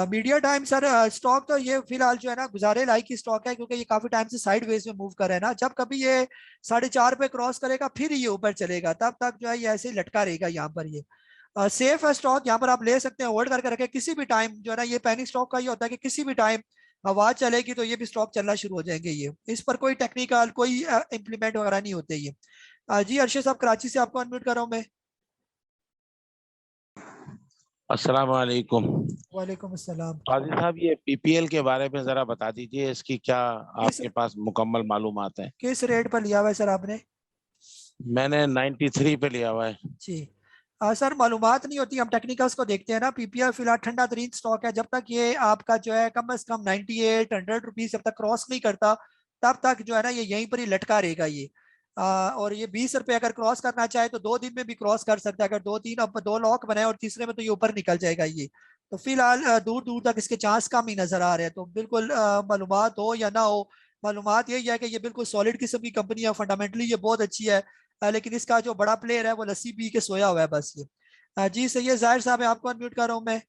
मीडिया टाइम सर स्टॉक तो ये फिलहाल जो है ना गुजारे लायक की स्टॉक है, क्योंकि ये काफी टाइम से साइड वेज में मूव कर रहा है ना। जब कभी ये 4.5 पे क्रॉस करेगा फिर ये ऊपर चलेगा, तब तक जो है ये ऐसे ही लटका रहेगा यहाँ पर। ये सेफ है स्टॉक, यहाँ पर आप ले सकते हैं, होल्ड करके रखें। किसी भी टाइम जो है ना ये पैनिक स्टॉक का ये होता है कि किसी भी टाइम आवाज चलेगी तो ये भी स्टॉक चलना शुरू हो जाएंगे ये। इस पर कोई टेक्निकल कोई इम्प्लीमेंट वगैरह नहीं होते ये। जी अर्शद साहब कराची से आपको अनम्यूट कर रहा हूँ मैं। अस्सलाम वालेकुम। वालेकुम अस्सलाम। काजी साहब, ये पीपीएल के बारे में जरा बता दीजिए, इसकी क्या आपके पास मुकम्मल मालूमात है? किस रेट पर लिया हुआ है सर आपने? मैंने 93 पे लिया हुआ है जी। सर मालूमात नहीं होती, हम टेक्निकल्स को देखते हैं ना। पीपीएल फिलहाल ठंडा तरीन स्टॉक है, जब तक ये आपका जो है कम से कम 98-100 रुपीज जब तक क्रॉस नहीं करता तब तक जो है ना ये यहीं पर ही लटका रहेगा ये। और ये 20 रुपये अगर क्रॉस करना चाहे तो 2 दिन में भी क्रॉस कर सकता है। अगर 2-3 अब 2 लॉक बनाए और तीसरे में तो ये ऊपर निकल जाएगा ये। तो फिलहाल दूर दूर तक इसके चांस कम ही नजर आ रहे हैं। तो बिल्कुल मालूमात हो या ना हो, मालूमात यही है कि ये बिल्कुल सॉलिड किस्म की कंपनी है, फंडामेंटली ये बहुत अच्छी है। लेकिन इसका जो बड़ा प्लेयर है वो लस्सी पी के सोया हुआ है बस ये। जी सही है, जाहिर साहब आपको अनम्यूट कर रहा हूँ मैं।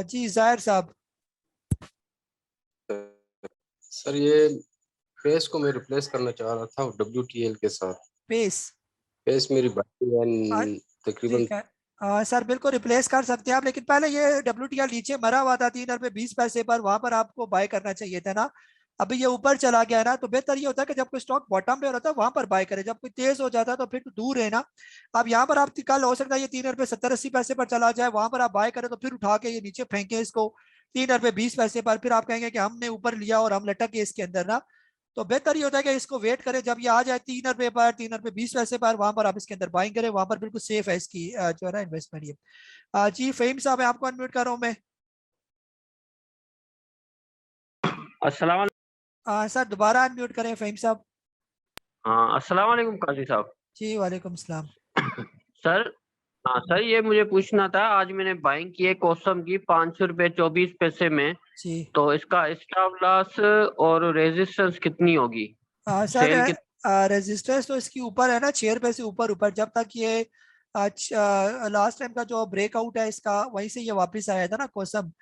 जी जाहिर साहब। सर ये पेस को मैं रिप्लेस करना चाह रहा था WTL के साथ। पेस मेरी बाइंग है तकरीबन। ठीक है सर, बिल्कुल रिप्लेस कर सकते हैं आप, लेकिन पहले ये WTL नीचे मरा हुआ था 3 रुपये 20 पैसे पर, वहां पर आपको बाय करना चाहिए था ना। अभी ये ऊपर चला गया है ना, तो बेहतर ये होता है कि जब कोई स्टॉक बॉटम पे होता है वहां पर बाय करे, जब कोई तेज हो जाता है तो फिर तो दूर है ना। अब यहाँ पर आप कल हो सकता है ये 3 रुपये 70-80 पैसे पर चला जाए, वहां पर आप बाय करें तो फिर उठा के ये नीचे फेंके इसको 3 रुपये 20 पैसे पर, फिर आप कहेंगे कि हमने ऊपर लिया और हम लटक गए इसके अंदर ना। तो बेहतर ये होता है कि इसको वेट करें, जब ये आ जाए 3 रुपये पर 3 रुपये 20 पैसे पर, वहां पर आप इसके अंदर बाइंग करें, वहां पर बिल्कुल सेफ है इसकी जो है ना इन्वेस्टमेंट ये। जी फहीम साहब आपको अनम्यूट कर रहा हूँ मैं। अस्सलाम सर दोबारा अनम्यूट करें फहीम साहब। हाँ, अस्सलाम वालेकुम काजी साहब। जी वालेकुम सलाम। सर हाँ सर, ये मुझे पूछना था, आज मैंने बाइंग की है कोसम की 500 रुपये 24 पैसे में, तो इसका स्टॉप लॉस और रेजिस्टेंस कितनी होगी? सर रेजिस्टेंस तो इसकी ऊपर है ना 6 रुपये से ऊपर ऊपर, जब तक ये लास्ट टाइम का जो ब्रेकआउट है इसका वहीं से ये वापस आया था ना कोसम,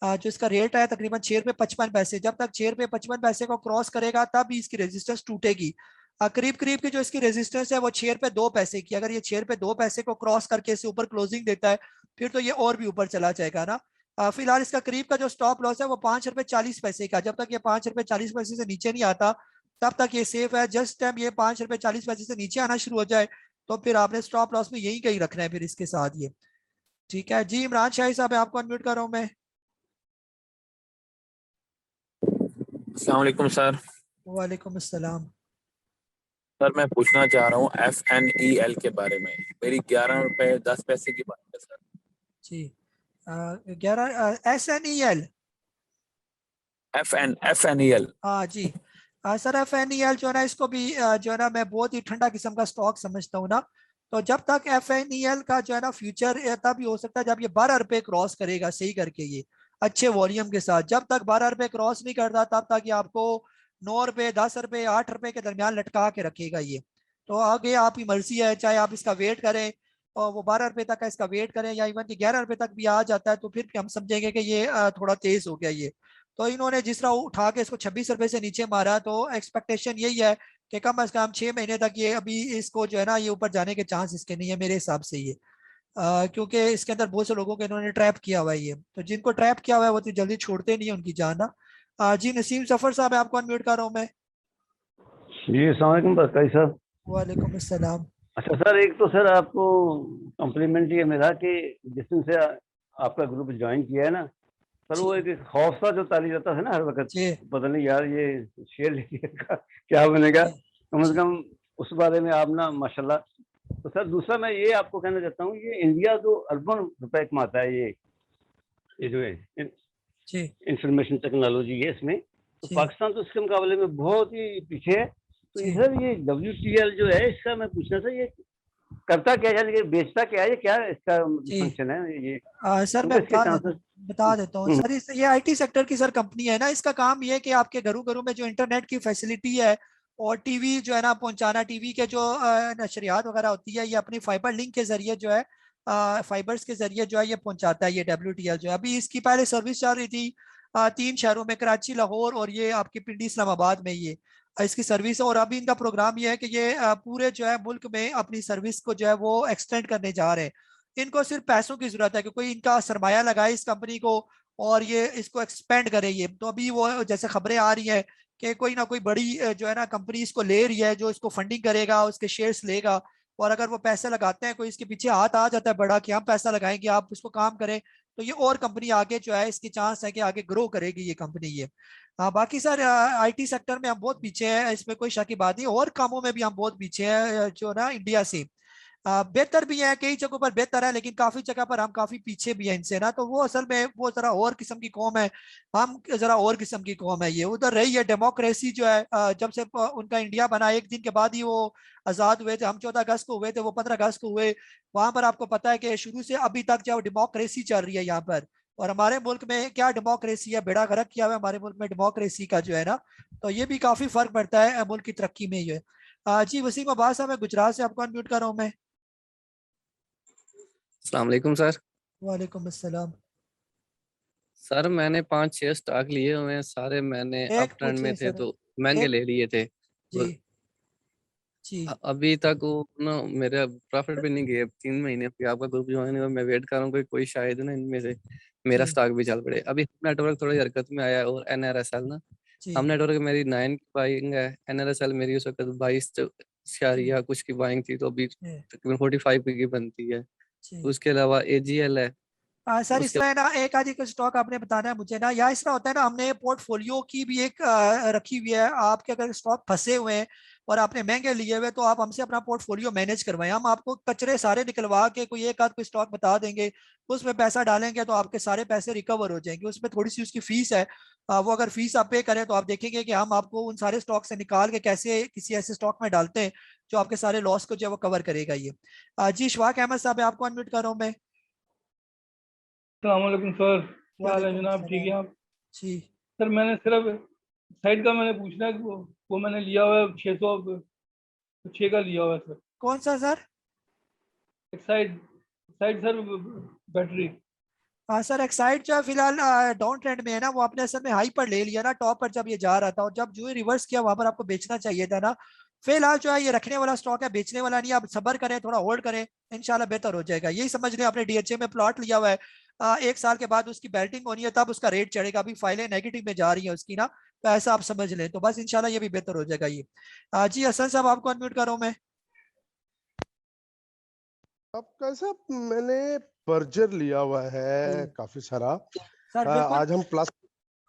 जो इसका रेट है तकरीबन 6 रुपये 55 पैसे, जब तक 6 रुपये 55 पैसे को क्रॉस करेगा तब ही इसकी रेजिस्टेंस टूटेगी। करीब करीब की जो इसकी रेजिस्टेंस है वो 6 रुपये 2 पैसे की, अगर ये 6 रुपये 2 पैसे को क्रॉस करके इसे ऊपर क्लोजिंग देता है फिर तो ये और भी ऊपर चला जाएगा ना। फिलहाल इसका करीब का जो स्टॉप लॉस है वो 5 रुपये 40 पैसे का, जब तक ये 5 रुपये 40 पैसे से नीचे नहीं आता तब तक ये सेफ है। जस्ट टाइम ये 5 रुपये 40 पैसे से नीचे आना शुरू हो जाए तो फिर आपने स्टॉप लॉस में यही कहीं रखना है फिर इसके साथ ये। ठीक है जी, इमरान शाही साहब आपको अनम्यूट कर रहा हूँ मैं। अस्सलाम वालेकुम सर। वालेकुम अस्सलाम। सर मैं पूछना चाह रहा हूँ FNEL के बारे में, मेरी 11 रुपये 10 पैसे की बात है सर। जी 11 SNEL FNEL। हाँ जी सर FNEL जो है ना इसको भी जो है ना मैं बहुत ही ठंडा किस्म का स्टॉक समझता हूँ ना। तो जब तक FNEL का जो है ना फ्यूचर तब हो सकता है जब ये 12 रुपये क्रॉस करेगा सही करके ये अच्छे वॉल्यूम के साथ, जब तक 12 रुपये क्रॉस नहीं करता तब तक ये आपको 9 रुपये 10 रुपये 8 रुपये के दरमियान लटका के रखेगा ये। तो आगे आपकी मर्जी है, चाहे आप इसका वेट करें और वो 12 रुपये तक का इसका वेट करें या इवन कि 11 रुपये तक भी आ जाता है तो फिर हम समझेंगे कि ये थोड़ा तेज हो गया ये। तो इन्होंने जिस तरह उठा के इसको 26 रुपये से नीचे मारा तो एक्सपेक्टेशन यही है कि कम से कम 6 महीने तक ये अभी इसको जो है ना ये ऊपर जाने के चांस इसके नहीं है मेरे हिसाब से ये। क्योंकि इसके अंदर बहुत से लोगों को इन्होंने ट्रैप किया हुआ है ये, तो जिनको ट्रैप किया हुआ है वो तो जल्दी छोड़ते नहीं है उनकी जान ना। जी नसीम सफर साहब आपको अनम्यूट कर रहा हूँ मैं। जी अस्सलाम वालेकुम बरकाई साहब। वालेकुम अस्सलाम। अच्छा सर, एक तो सर आपको कम्प्लीमेंट ये मिला कि जिस दिन से आपका ग्रुप ज्वाइन किया है ना सर, वो एक खौफ सा जो ताली जाता है ना हर वक्त, पता नहीं यार ये शेयर लेके क्या बनेगा, कम से कम उस बारे में आप ना माशाल्लाह। तो सर दूसरा मैं ये आपको कहना चाहता हूँ, ये इंडिया जो अरबों रुपए कमाता है ये जो है इंफॉर्मेशन टेक्नोलॉजी है इसमें, तो पाकिस्तान तो इसके मुकाबले में बहुत ही पीछे है। तो सर ये WTL जो है इसका मैं पूछना था, ये करता क्या है, ये बेचता क्या है, ये क्या इसका फंक्शन है ये? सर मैं बता देता हूँ सर, ये IT सेक्टर की सर कंपनी है ना। इसका काम ये है कि आपके घरों घरों में जो इंटरनेट की फैसिलिटी है और टीवी जो है ना पहुंचाना, टीवी के जो नशरियात वगैरह होती है ये अपनी फाइबर लिंक के जरिए जो है फाइबर्स के जरिए जो है ये पहुंचाता है ये WTL जो है। अभी इसकी पहले सर्विस चल रही थी 3 शहरों में, कराची, लाहौर और ये आपकी पिंडी इस्लामाबाद में ये इसकी सर्विस है। और अभी इनका प्रोग्राम ये है कि ये पूरे जो है मुल्क में अपनी सर्विस को जो है वो एक्सटेंड करने जा रहे हैं। इनको सिर्फ पैसों की जरूरत है कि कोई इनका सरमाया लगाए इस कंपनी को और ये इसको एक्सपेंड करे ये। तो अभी वो जैसे खबरें आ रही हैं कि कोई ना कोई बड़ी जो है ना कंपनी इसको ले रही है जो इसको फंडिंग करेगा, उसके शेयर्स लेगा। और अगर वो पैसे लगाते हैं, कोई इसके पीछे हाथ आ जाता है बड़ा कि हम पैसा लगाएंगे आप इसको काम करें, तो ये और कंपनी आगे जो है इसकी चांस है कि आगे ग्रो करेगी ये कंपनी ये। बाकी सर आईटी सेक्टर में हम बहुत पीछे हैं, इसमें कोई शक की बात नहीं, और कामों में भी हम बहुत पीछे हैं जो ना इंडिया से। बेहतर भी है, कई जगहों पर बेहतर है, लेकिन काफी जगह पर हम काफी पीछे भी हैं इनसे ना। तो वो असल में वो जरा और किस्म की कौम है, हम जरा और किस्म की कौम है। ये उधर रही है डेमोक्रेसी जो है, जब से उनका इंडिया बना एक दिन के बाद ही वो आजाद हुए थे। हम 14 अगस्त को हुए थे, वो 15 अगस्त को हुए। वहां पर आपको पता है कि शुरू से अभी तक जो डेमोक्रेसी चल रही है यहाँ पर। और हमारे मुल्क में क्या डेमोक्रेसी है, बेड़ा गर्क किया हुआ है हमारे मुल्क में डेमोक्रेसी का जो है ना। तो ये भी काफी फर्क पड़ता है मुल्क की तरक्की में ये। जी वसीम अब्बास साहब, मैं गुजरात से आपको अनम्यूट कर रहा हूँ मैं। अस्सलाम वालेकुम सर। वालेकुम अस्सलाम। सर मैंने 5-6 स्टॉक लिए हुए हैं, सारे मैंने अप ट्रेंड में थे तो महंगे ले लिए थे। जी। अभी तक वो ना मेरा प्रॉफिट भी नहीं गए। 3 महीने भी आपका ग्रुप ज्वाइन हुआ, मैं वेट कर रहा हूँ कोई शायद ना इनमें से मेरा स्टॉक भी चल पड़े। अभी नेटवर्क थोड़ी हरकत में आया है, और NRSL ना, हम नेटवर्क मेरी 9 की बाइंग है, NRSL मेरी उस वक्त 22 कुछ की बाइंग थी, तो अभी तकरीबन 45 की बनती है। उसके अलावा AGL है। सर इसमें ना एक आधी का स्टॉक आपने बताना है मुझे ना, या इस तरह होता है ना, हमने पोर्टफोलियो की भी एक रखी हुई है। आपके अगर स्टॉक फंसे हुए हैं और आपने महंगे लिए हुए, तो आप हमसे अपना पोर्टफोलियो मैनेज करवाएं। हम आपको कचरे सारे निकलवा के कोई एक आध कोई स्टॉक बता देंगे, उसमें पैसा डालेंगे तो आपके सारे पैसे रिकवर हो जाएंगे। उसमें थोड़ी सी उसकी फीस है, वो अगर फीस आप पे करें तो आप देखेंगे कि हम आपको उन सारे स्टॉक से निकाल के कैसे किसी ऐसे स्टॉक में डालते हैं जो आपके सारे लॉस को जो है वो कवर करेगा ये। जी इशफाक अहमद साहब, आपको अनम्यूट कर रहा हूँ मैं। अस्सलामुअलैकुम सर, क्या हाल है जनाब? ठीक है आप? जी सर मैंने सिर्फ साइड का मैंने पूछना है कि वो मैंने लिया हुआ है 606 का लिया हुआ है सर। कौन सा सर? Side sir battery. हाँ सर, एक्साइड जो है फिलहाल डाउन ट्रेंड में है ना, वो आपने असल में हाई पर ले लिया ना, टॉप पर जब ये जा रहा था, और जब जो है रिवर्स किया वहां पर आपको बेचना चाहिए था ना। फिलहाल जो है ये रखने वाला स्टॉक है, बेचने वाला नहीं। आप सब्र करें, थोड़ा होल्ड करें, इंशाल्लाह बेहतर हो जाएगा। यही समझ लें आपने DHA में प्लॉट लिया हुआ है, 1 साल के बाद उसकी बेल्टिंग होनी है, तब उसका रेट चढ़ेगा। अभी फाइलें नेगेटिव में जा रही है उसकी ना, तो ऐसा आप समझ लें, तो बस इंशाल्लाह ये भी बेहतर हो जाएगा ये। जी हसन साहब, आपको अनम्यूट कर रहा हूं मैं। आपका साहब मैंने बर्जर लिया हुआ है काफी सारा सर। आज हम प्लस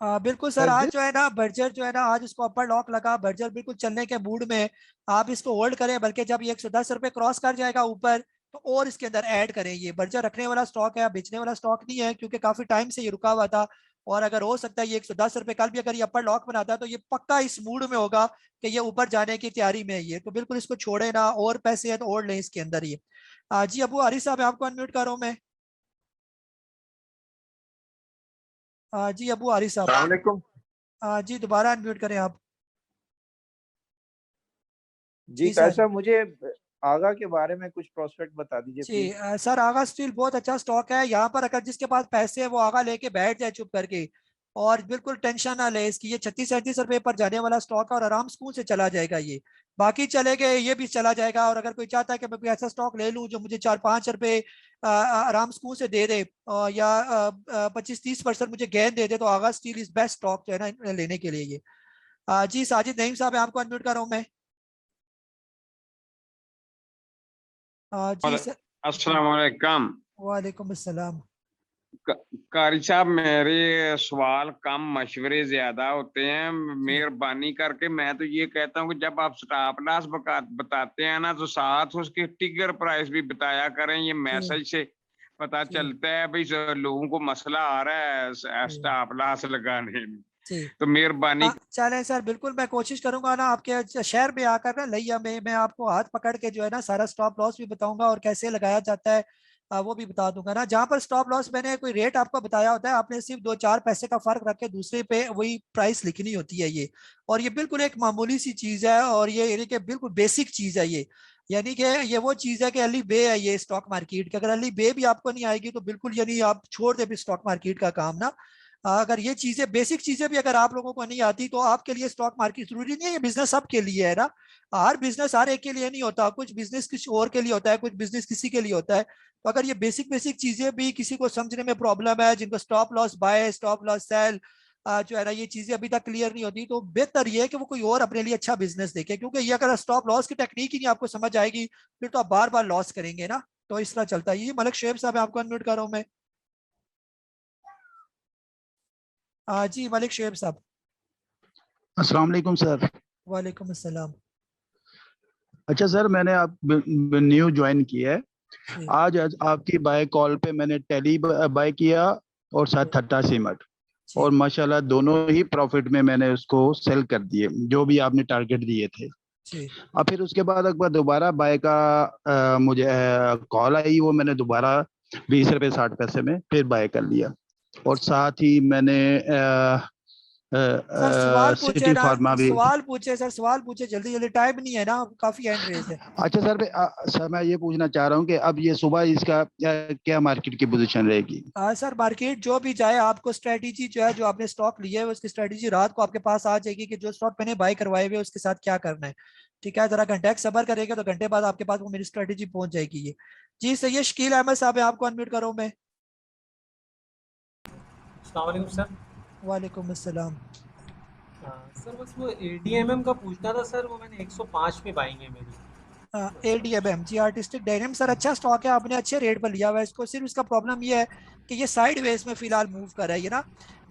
बिल्कुल सर, आज जो है ना बर्जर जो है ना, आज इसको अपर लॉक लगा, बर्जर बिल्कुल चलने के मूड में। आप इसको होल्ड करें, बल्कि जब ये 110 रुपए क्रॉस कर जाएगा ऊपर, तो और इसके अंदर ऐड करें। ये बर्जर रखने वाला स्टॉक है, बेचने वाला स्टॉक नहीं है, क्योंकि काफी टाइम से ये रुका हुआ था। और अगर हो सकता है ये 110 रुपए, कल भी अगर ये अपर लॉक बनाता है तो ये पक्का इस मूड में होगा कि ये ऊपर जाने की तैयारी में है ये। तो बिल्कुल इसको छोड़े ना, और पैसे है तो और लें इसके अंदर ये। जी अबू हारिस साहब, आपको अनम्यूट कर रहा हूं मैं। जी अबू हारिस साहब। अस्सलाम वालेकुम। जी दोबारा अनम्यूट करें आप। जी कैसा, मुझे आगा के बारे में कुछ प्रोस्पेक्ट बता दीजिए जी। सर आगा स्टील बहुत अच्छा स्टॉक है यहाँ पर। अगर जिसके पास पैसे है वो आगा लेके बैठ जाए चुप करके, और बिल्कुल टेंशन ना ले इसकी। ये 36-37 रुपए पर जाने वाला स्टॉक है, और आराम सुकून से चला जाएगा ये। बाकी चले गए, ये भी चला जाएगा। और अगर कोई चाहता है कि मैं कोई ऐसा स्टॉक ले लूं जो मुझे 4-5 रुपए आराम सुकून से दे दे, या 25-30% मुझे गेन दे दे, तो आगा स्टील इज बेस्ट स्टॉक जो है ना लेने के लिए ये। जी साजिद नईम साहब, आपको अनम्यूट कर रहा हूं मैं। जी सर। अस्सलाम वालेकुम। वालेकुम अस्सलाम। कारी साहब, मेरे सवाल कम मशवरे ज्यादा होते हैं, मेहरबानी करके। मैं तो ये कहता हूँ कि जब आप स्टॉप लॉस बताते हैं ना, तो साथ उसके टिगर प्राइस भी बताया करें। ये मैसेज से पता चलता है भाई लोगों को मसला आ रहा है स्टॉप लॉस लगाने में। तो मेहरबानी। चले सर, बिल्कुल मैं कोशिश करूंगा ना आपके शहर में आकर ना लिया में मैं आपको हाथ पकड़ के जो है ना सारा स्टॉप लॉस भी बताऊंगा, और कैसे लगाया जाता है वो भी बता दूंगा ना। जहां पर स्टॉप लॉस मैंने कोई रेट आपको बताया होता है, आपने सिर्फ 2-4 पैसे का फर्क रख के दूसरे पे वही प्राइस लिखनी होती है ये। और ये बिल्कुल एक मामूली सी चीज है, और ये यानी कि बिल्कुल बेसिक चीज है ये। यानी कि ये वो चीज है कि अली बे है ये स्टॉक मार्केट की। अगर अली बे भी आपको नहीं आएगी तो बिल्कुल यानी आप छोड़ दे भी स्टॉक मार्केट का काम ना। अगर ये चीजें बेसिक चीजें भी अगर आप लोगों को नहीं आती, तो आपके लिए स्टॉक मार्केट जरूरी नहीं है। ये बिजनेस सबके लिए है ना, हर बिजनेस हर एक के लिए नहीं होता। कुछ बिजनेस किसी और के लिए होता है, कुछ बिजनेस किसी के लिए होता है। तो अगर ये बेसिक चीजें भी किसी को समझने में प्रॉब्लम है, जिनको stop loss buy, stop loss sell, जो है ना ये चीजें अभी तक क्लियर नहीं होती, तो बेहतर ये है कि वो कोई और अपने लिए अच्छा बिजनेस देखे, क्योंकि ये अगर स्टॉप लॉस की टेक्निक ही नहीं आपको समझ आएगी फिर तो आप बार बार लॉस करेंगे ना। तो इस तरह चलता है। ये मलिक शेब साहब आपको अनम्यूट कर रहा हूँ मैं। जी मलिक शेब साहब। अस्सलाम वालेकुम सर। वालेकुम अस्सलाम। अच्छा सर, मैंने आप न्यू ज्वाइन किया है। आज आपकी बाय कॉल पे मैंने टेली बाय किया और साथ टाटा सिमट, और माशाल्लाह दोनों ही प्रॉफिट में मैंने उसको सेल कर दिए जो भी आपने टारगेट दिए थे। और फिर उसके बाद एक बार दोबारा बाय का मुझे कॉल आई, वो मैंने दोबारा 20 रुपये 60 पैसे में फिर बाय कर लिया। और साथ ही मैंने सवाल पूछे ना, फार्मा भी। सवाल पूछे सर, सवाल पूछे, जल्दी जल्दी, टाइम नहीं है ना, काफी एंड रेस है। अच्छा सर, सर मैं ये पूछना चाह रहा हूँ कि अब ये सुबह इसका क्या मार्केट की पोजीशन रहेगी? सर मार्केट जो भी जाए, आपको स्ट्रेटेजी जो है, जो आपने स्टॉक लिया है उसकी स्ट्रेटेजी रात को आपके पास आ जाएगी कि जो स्टॉक मैंने बाय करवाए हुए उसके साथ क्या करना है। ठीक है, जरा घंटे सबर करेगा तो घंटे बाद आपके पास वो मेरी स्ट्रेटेजी पहुंच जाएगी। ये जी सही है। शकील अहमद साहब है, आपको अनम्यूट करो मैं। अस्सलाम वालेकुम सर। वालेकुम अस्सलाम। सर बस वो एडीएमएम का पूछना था सर, वो मैंने 105 पे बाइंग है मेरी। एडीएमएम जी, आर्टिस्टिक डायनेमिक सर अच्छा स्टॉक है, आपने अच्छे रेट पर लिया हुआ है इसको। सिर्फ इसका प्रॉब्लम ये है कि ये साइड वेज में फिलहाल मूव कर रहा है ये ना,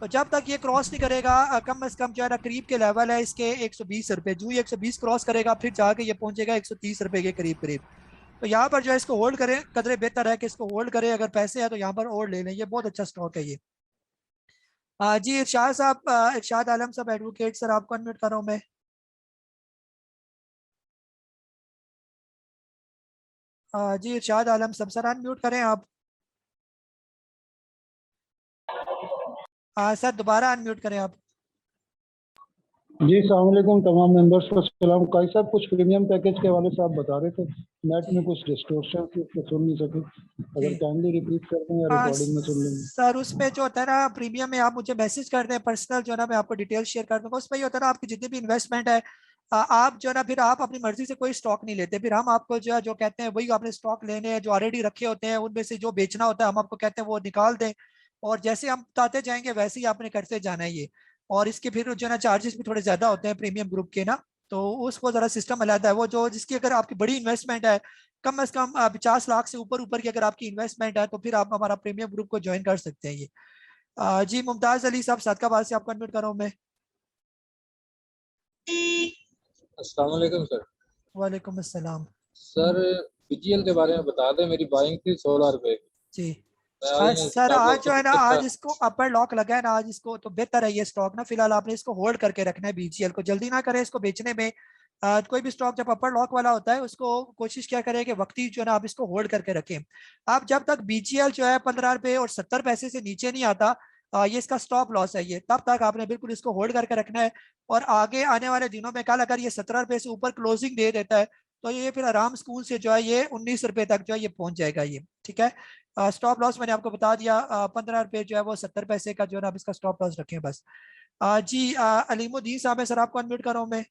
तो जब तक ये क्रॉस नहीं करेगा, कम से कम जो है ना करीब के लेवल है इसके 120 रुपये, जो 120 क्रॉस करेगा फिर जाके ये पहुंचेगा 130 रुपये के करीब करीब। तो यहाँ पर जो है इसको होल्ड करें, कदरे बेहतर है कि इसको होल्ड करें। अगर पैसे है तो यहाँ पर और ले लें, ये बहुत अच्छा स्टॉक है ये। जी इरशाद साहब, इरशाद आलम साहब एडवोकेट सर, आपको अनम्यूट कर रहा हूँ मैं। जी इरशाद आलम सब सर अनम्यूट करें आप। सर दोबारा अनम्यूट करें आप। जी अस्सलाम वालेकुम तमाम मेंबर्स को सलाम। काई साहब कुछ प्रीमियम पैकेज के वाले साहब बता रहे थे, नेट में कुछ डिस्टॉर्शन से सुन नहीं सके, अगर काइंडली रिपीट कर दें या रिकॉर्डिंग में सुन लेंगे। सर उसमें जो होता है ना प्रीमियम में, आप मुझे मैसेज कर दें पर्सनल, जो है ना मैं आपको डिटेल शेयर कर दूंगा। उसमें ये होता है ना आपकी जितनी भी इन्वेस्टमेंट है, आप जो है ना फिर आप अपनी मर्जी से कोई स्टॉक नहीं लेते, फिर हम आपको जो है जो कहते हैं वही आपने स्टॉक लेने हैं जो ऑलरेडी रखे होते हैं, उनमें से जो बेचना होता है हम आपको कहते हैं वो निकाल दें, और जैसे हम बताते जाएंगे वैसे ही आपने करते जाना है ये। और इसके फिर जो है ना चार्जेस भी थोड़े ज्यादा होते हैं प्रीमियम ग्रुप के ना, तो उसको जरा सिस्टम अलग है वो, जो जिसकी अगर आपकी बड़ी इन्वेस्टमेंट है, कम से कम 50 लाख से ऊपर की अगर आपकी इन्वेस्टमेंट है, तो फिर आप हमारा प्रीमियम ग्रुप को ज्वाइन कर सकते हैं ये। जी मुमताज अली साहब सदकाबाद से, आपको अनम्यूट कर रहा हूं मैं। अस्सलाम वालेकुम सर। वालेकुम अस्सलाम। सर बीजीएल के बारे में बता दें, मेरी बाइंग थी 16 रुपए जी। सर आज जो है ना, आज इसको अपर लॉक लगा है ना आज इसको, तो बेहतर है ये स्टॉक ना फिलहाल आपने इसको होल्ड करके रखना है। बीजीएल को जल्दी ना करें इसको बेचने में। कोई भी स्टॉक जब अपर लॉक वाला होता है उसको कोशिश क्या करें कि वक्ती जो है ना आप इसको होल्ड करके रखें। आप जब तक बीजीएल जो है 15 रुपये और 70 पैसे से नीचे नहीं आता, ये इसका स्टॉप लॉस है ये, तब तक आपने बिल्कुल इसको होल्ड करके रखना है। और आगे आने वाले दिनों में कल अगर ये 17 रुपये से ऊपर क्लोजिंग दे देता है तो ये फिर आराम स्कूल से जो है ये 19 रुपये तक जो है ये पहुंच जाएगा ये। ठीक है, स्टॉप लॉस मैंने आपको बता दिया, 15 रुपये जो है वो 70 पैसे का जो है ना आप इसका स्टॉप लॉस रखें बस। जी अलीमुद्दीन साहब है सर, आपको अनम्यूट कर रहा हूं मैं।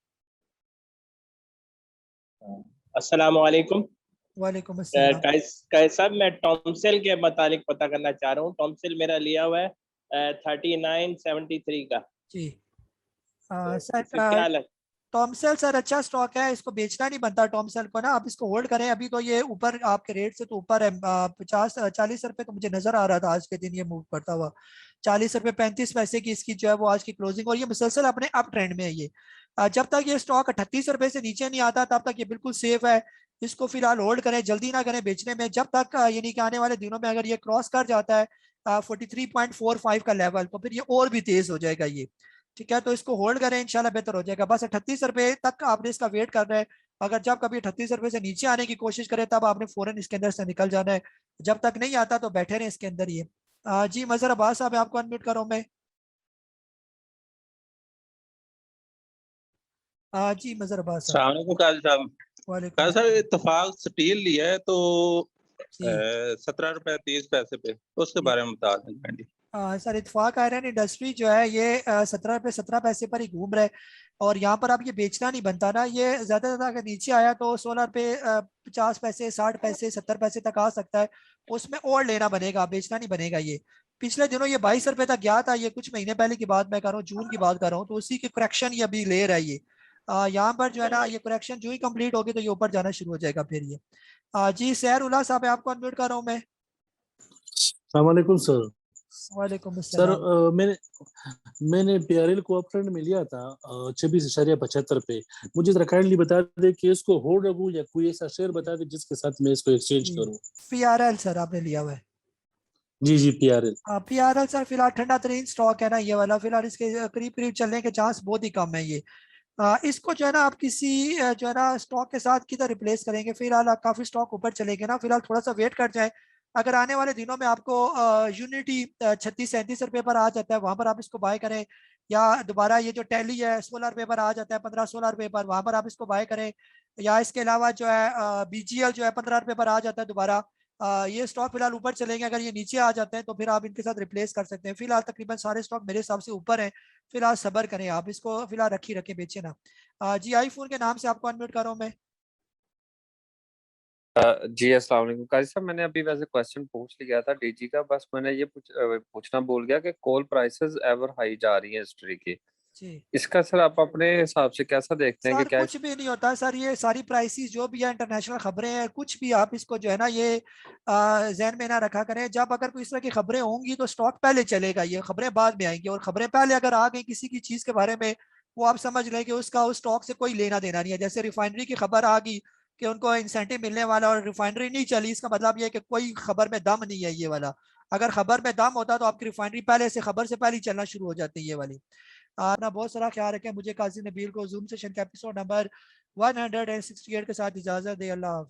अस्सलाम वालेकुम। वालेकुम अस्सलाम। कैस साहब, मैं टॉमसेल के मुतालिक पता करना चाह रहा हूँ। टॉमसेल मेरा लिया हुआ है 3973 का जी। सर टॉमसेल सर अच्छा स्टॉक है, इसको बेचना नहीं बनता टॉमसेल को ना, आप इसको होल्ड करें। अभी तो ये ऊपर आपके रेट से तो ऊपर है, 40 रुपये तो मुझे नजर आ रहा था आज के दिन ये मूव करता हुआ। 40 रुपये 35 पैसे की इसकी जो है वो आज की क्लोजिंग, और ये मुसलसल अपने अप ट्रेंड में है ये। जब तक ये स्टॉक 38 रुपये से नीचे नहीं आता तब तक ये बिल्कुल सेफ है, इसको फिलहाल होल्ड करें, जल्दी ना करें बेचने में। जब तक यानी कि आने वाले दिनों में अगर ये क्रॉस कर जाता है 43.45 का लेवल, तो फिर ये और भी तेज हो जाएगा ये। ठीक है, तो इसको होल्ड करें, इंशाल्लाह बेहतर हो जाएगा। बस 38 रुपये तक आपने इसका वेट कर रहे हैं, अगर जब कभी 38 रुपये से नीचे आने की कोशिश करें तब आपने फौरन इसके अंदर से निकल जाना है, जब तक नहीं आता तो बैठे रहे इसके अंदर ये। जी मजहर अब्बास साहब आपको अनम्यूट कर रहा हूं मैं। जी मजहर अब्बास साहब। काजी साहब इत्तेफाक स्टील लिया है तो 17 रुपए 30 पैसे पे, तो उसके बारे में बता दें। सर इत्तेफाक आयरन इंडस्ट्री जो है ये 17 रुपये 17 पैसे पर ही घूम रहे, और यहाँ पर आप ये बेचना नहीं बनता ना, ये ज्यादा ज्यादा अगर नीचे आया तो 16 रुपये 50 पैसे 60 पैसे 70 पैसे तक आ सकता है, उसमें और लेना बनेगा, बेचना नहीं बनेगा ये। पिछले दिनों ये 22 रुपए तक गया था, ये कुछ महीने पहले की बात मैं कर रहा हूँ, जून की बात कर रहा हूँ, तो उसी की करेक्शन ये अभी ले रहा है ये। यहाँ पर जो है ना ये करेक्शन जो ही कंप्लीट होगी तो ये ऊपर जाना शुरू हो जाएगा फिर ये। जी सैर उल्ला साहब, आपको अनम्यूट कर रहा हूँ मैं। अस्सलामुअलैकुम सर। वालेकुम सर अस्सलाम। मैंने PRL कोऑपरेट में लिया था 26.75 पे। मुझे जरा काइंडली बता दे कि इसको होल्ड रखूं या कोई ऐसा शेयर बता दे जिसके साथ मैं इसको एक्सचेंज करूं। PRL सर आपने लिया हुआ है? जी PRL। PRL सर फिलहाल ठंडा तरीन स्टॉक है ना ये वाला, फिलहाल इसके करीब करीब चलने के चांस बहुत ही कम है ये। इसको जो है ना आप किसी जो है ना स्टॉक के साथ किधर रिप्लेस करेंगे? फिलहाल काफी स्टॉक ऊपर चलेंगे ना, फिलहाल थोड़ा सा वेट कर जाए। अगर आने वाले दिनों में आपको यूनिटी 36-37 रुपए पर आ जाता है, वहां पर आप इसको बाय करें, या दोबारा ये जो टैली है 16 रुपए पर आ जाता है, 15-16 रुपए पर, वहां पर आप इसको बाय करें, या इसके अलावा जो है BGL जो है 15 रुपए पर आ जाता है दोबारा। ये स्टॉक फिलहाल ऊपर चलेंगे, अगर ये नीचे आ जाते हैं तो फिर आप इनके साथ रिप्लेस कर सकते हैं। फिलहाल तकरीबन सारे स्टॉक मेरे हिसाब से ऊपर हैं, फिलहाल सब्र करें आप, इसको फिलहाल रखी रखें, बेचे ना। जी आईफोन के नाम से आपको अनम्यूट कर रहा हूं मैं। जी अस्सलाम वालेकुम काजी साहब, मैंने अभी वैसे क्वेश्चन पूछ लिया था DG का, बस मैंने ये पूछना भूल गया कि कोल प्राइसेस एवर हाई जा रही हैं हिस्ट्री की, इसका सर आप अपने हिसाब से कैसा देखते हैं कि क्या? कुछ भी नहीं होता सर, ये सारी प्राइसेस जो भी है इंटरनेशनल खबरें हैं, कुछ भी आप इसको जो है ना ये जहन में ना रखा करें। जब अगर कोई इस तरह की खबरें होंगी तो स्टॉक पहले चलेगा, ये खबरें बाद में आएंगी, और खबरें पहले अगर आ गई किसी की चीज के बारे में, वो आप समझ लें कि उसका उस स्टॉक से कोई लेना देना नहीं है। जैसे रिफाइनरी की खबर आ गई कि उनको इंसेंटिव मिलने वाला और रिफाइनरी नहीं चली, इसका मतलब ये है कि कोई खबर में दम नहीं है ये वाला। अगर खबर में दम होता तो आपकी रिफाइनरी पहले से खबर से पहले चलना शुरू हो जाती है ये वाली। अपना बहुत सारा ख्याल रखें। मुझे काजी नबील को जूम सेशन का एपिसोड नंबर 168 के साथ इजाजत दे। अल्लाह हाफिज़।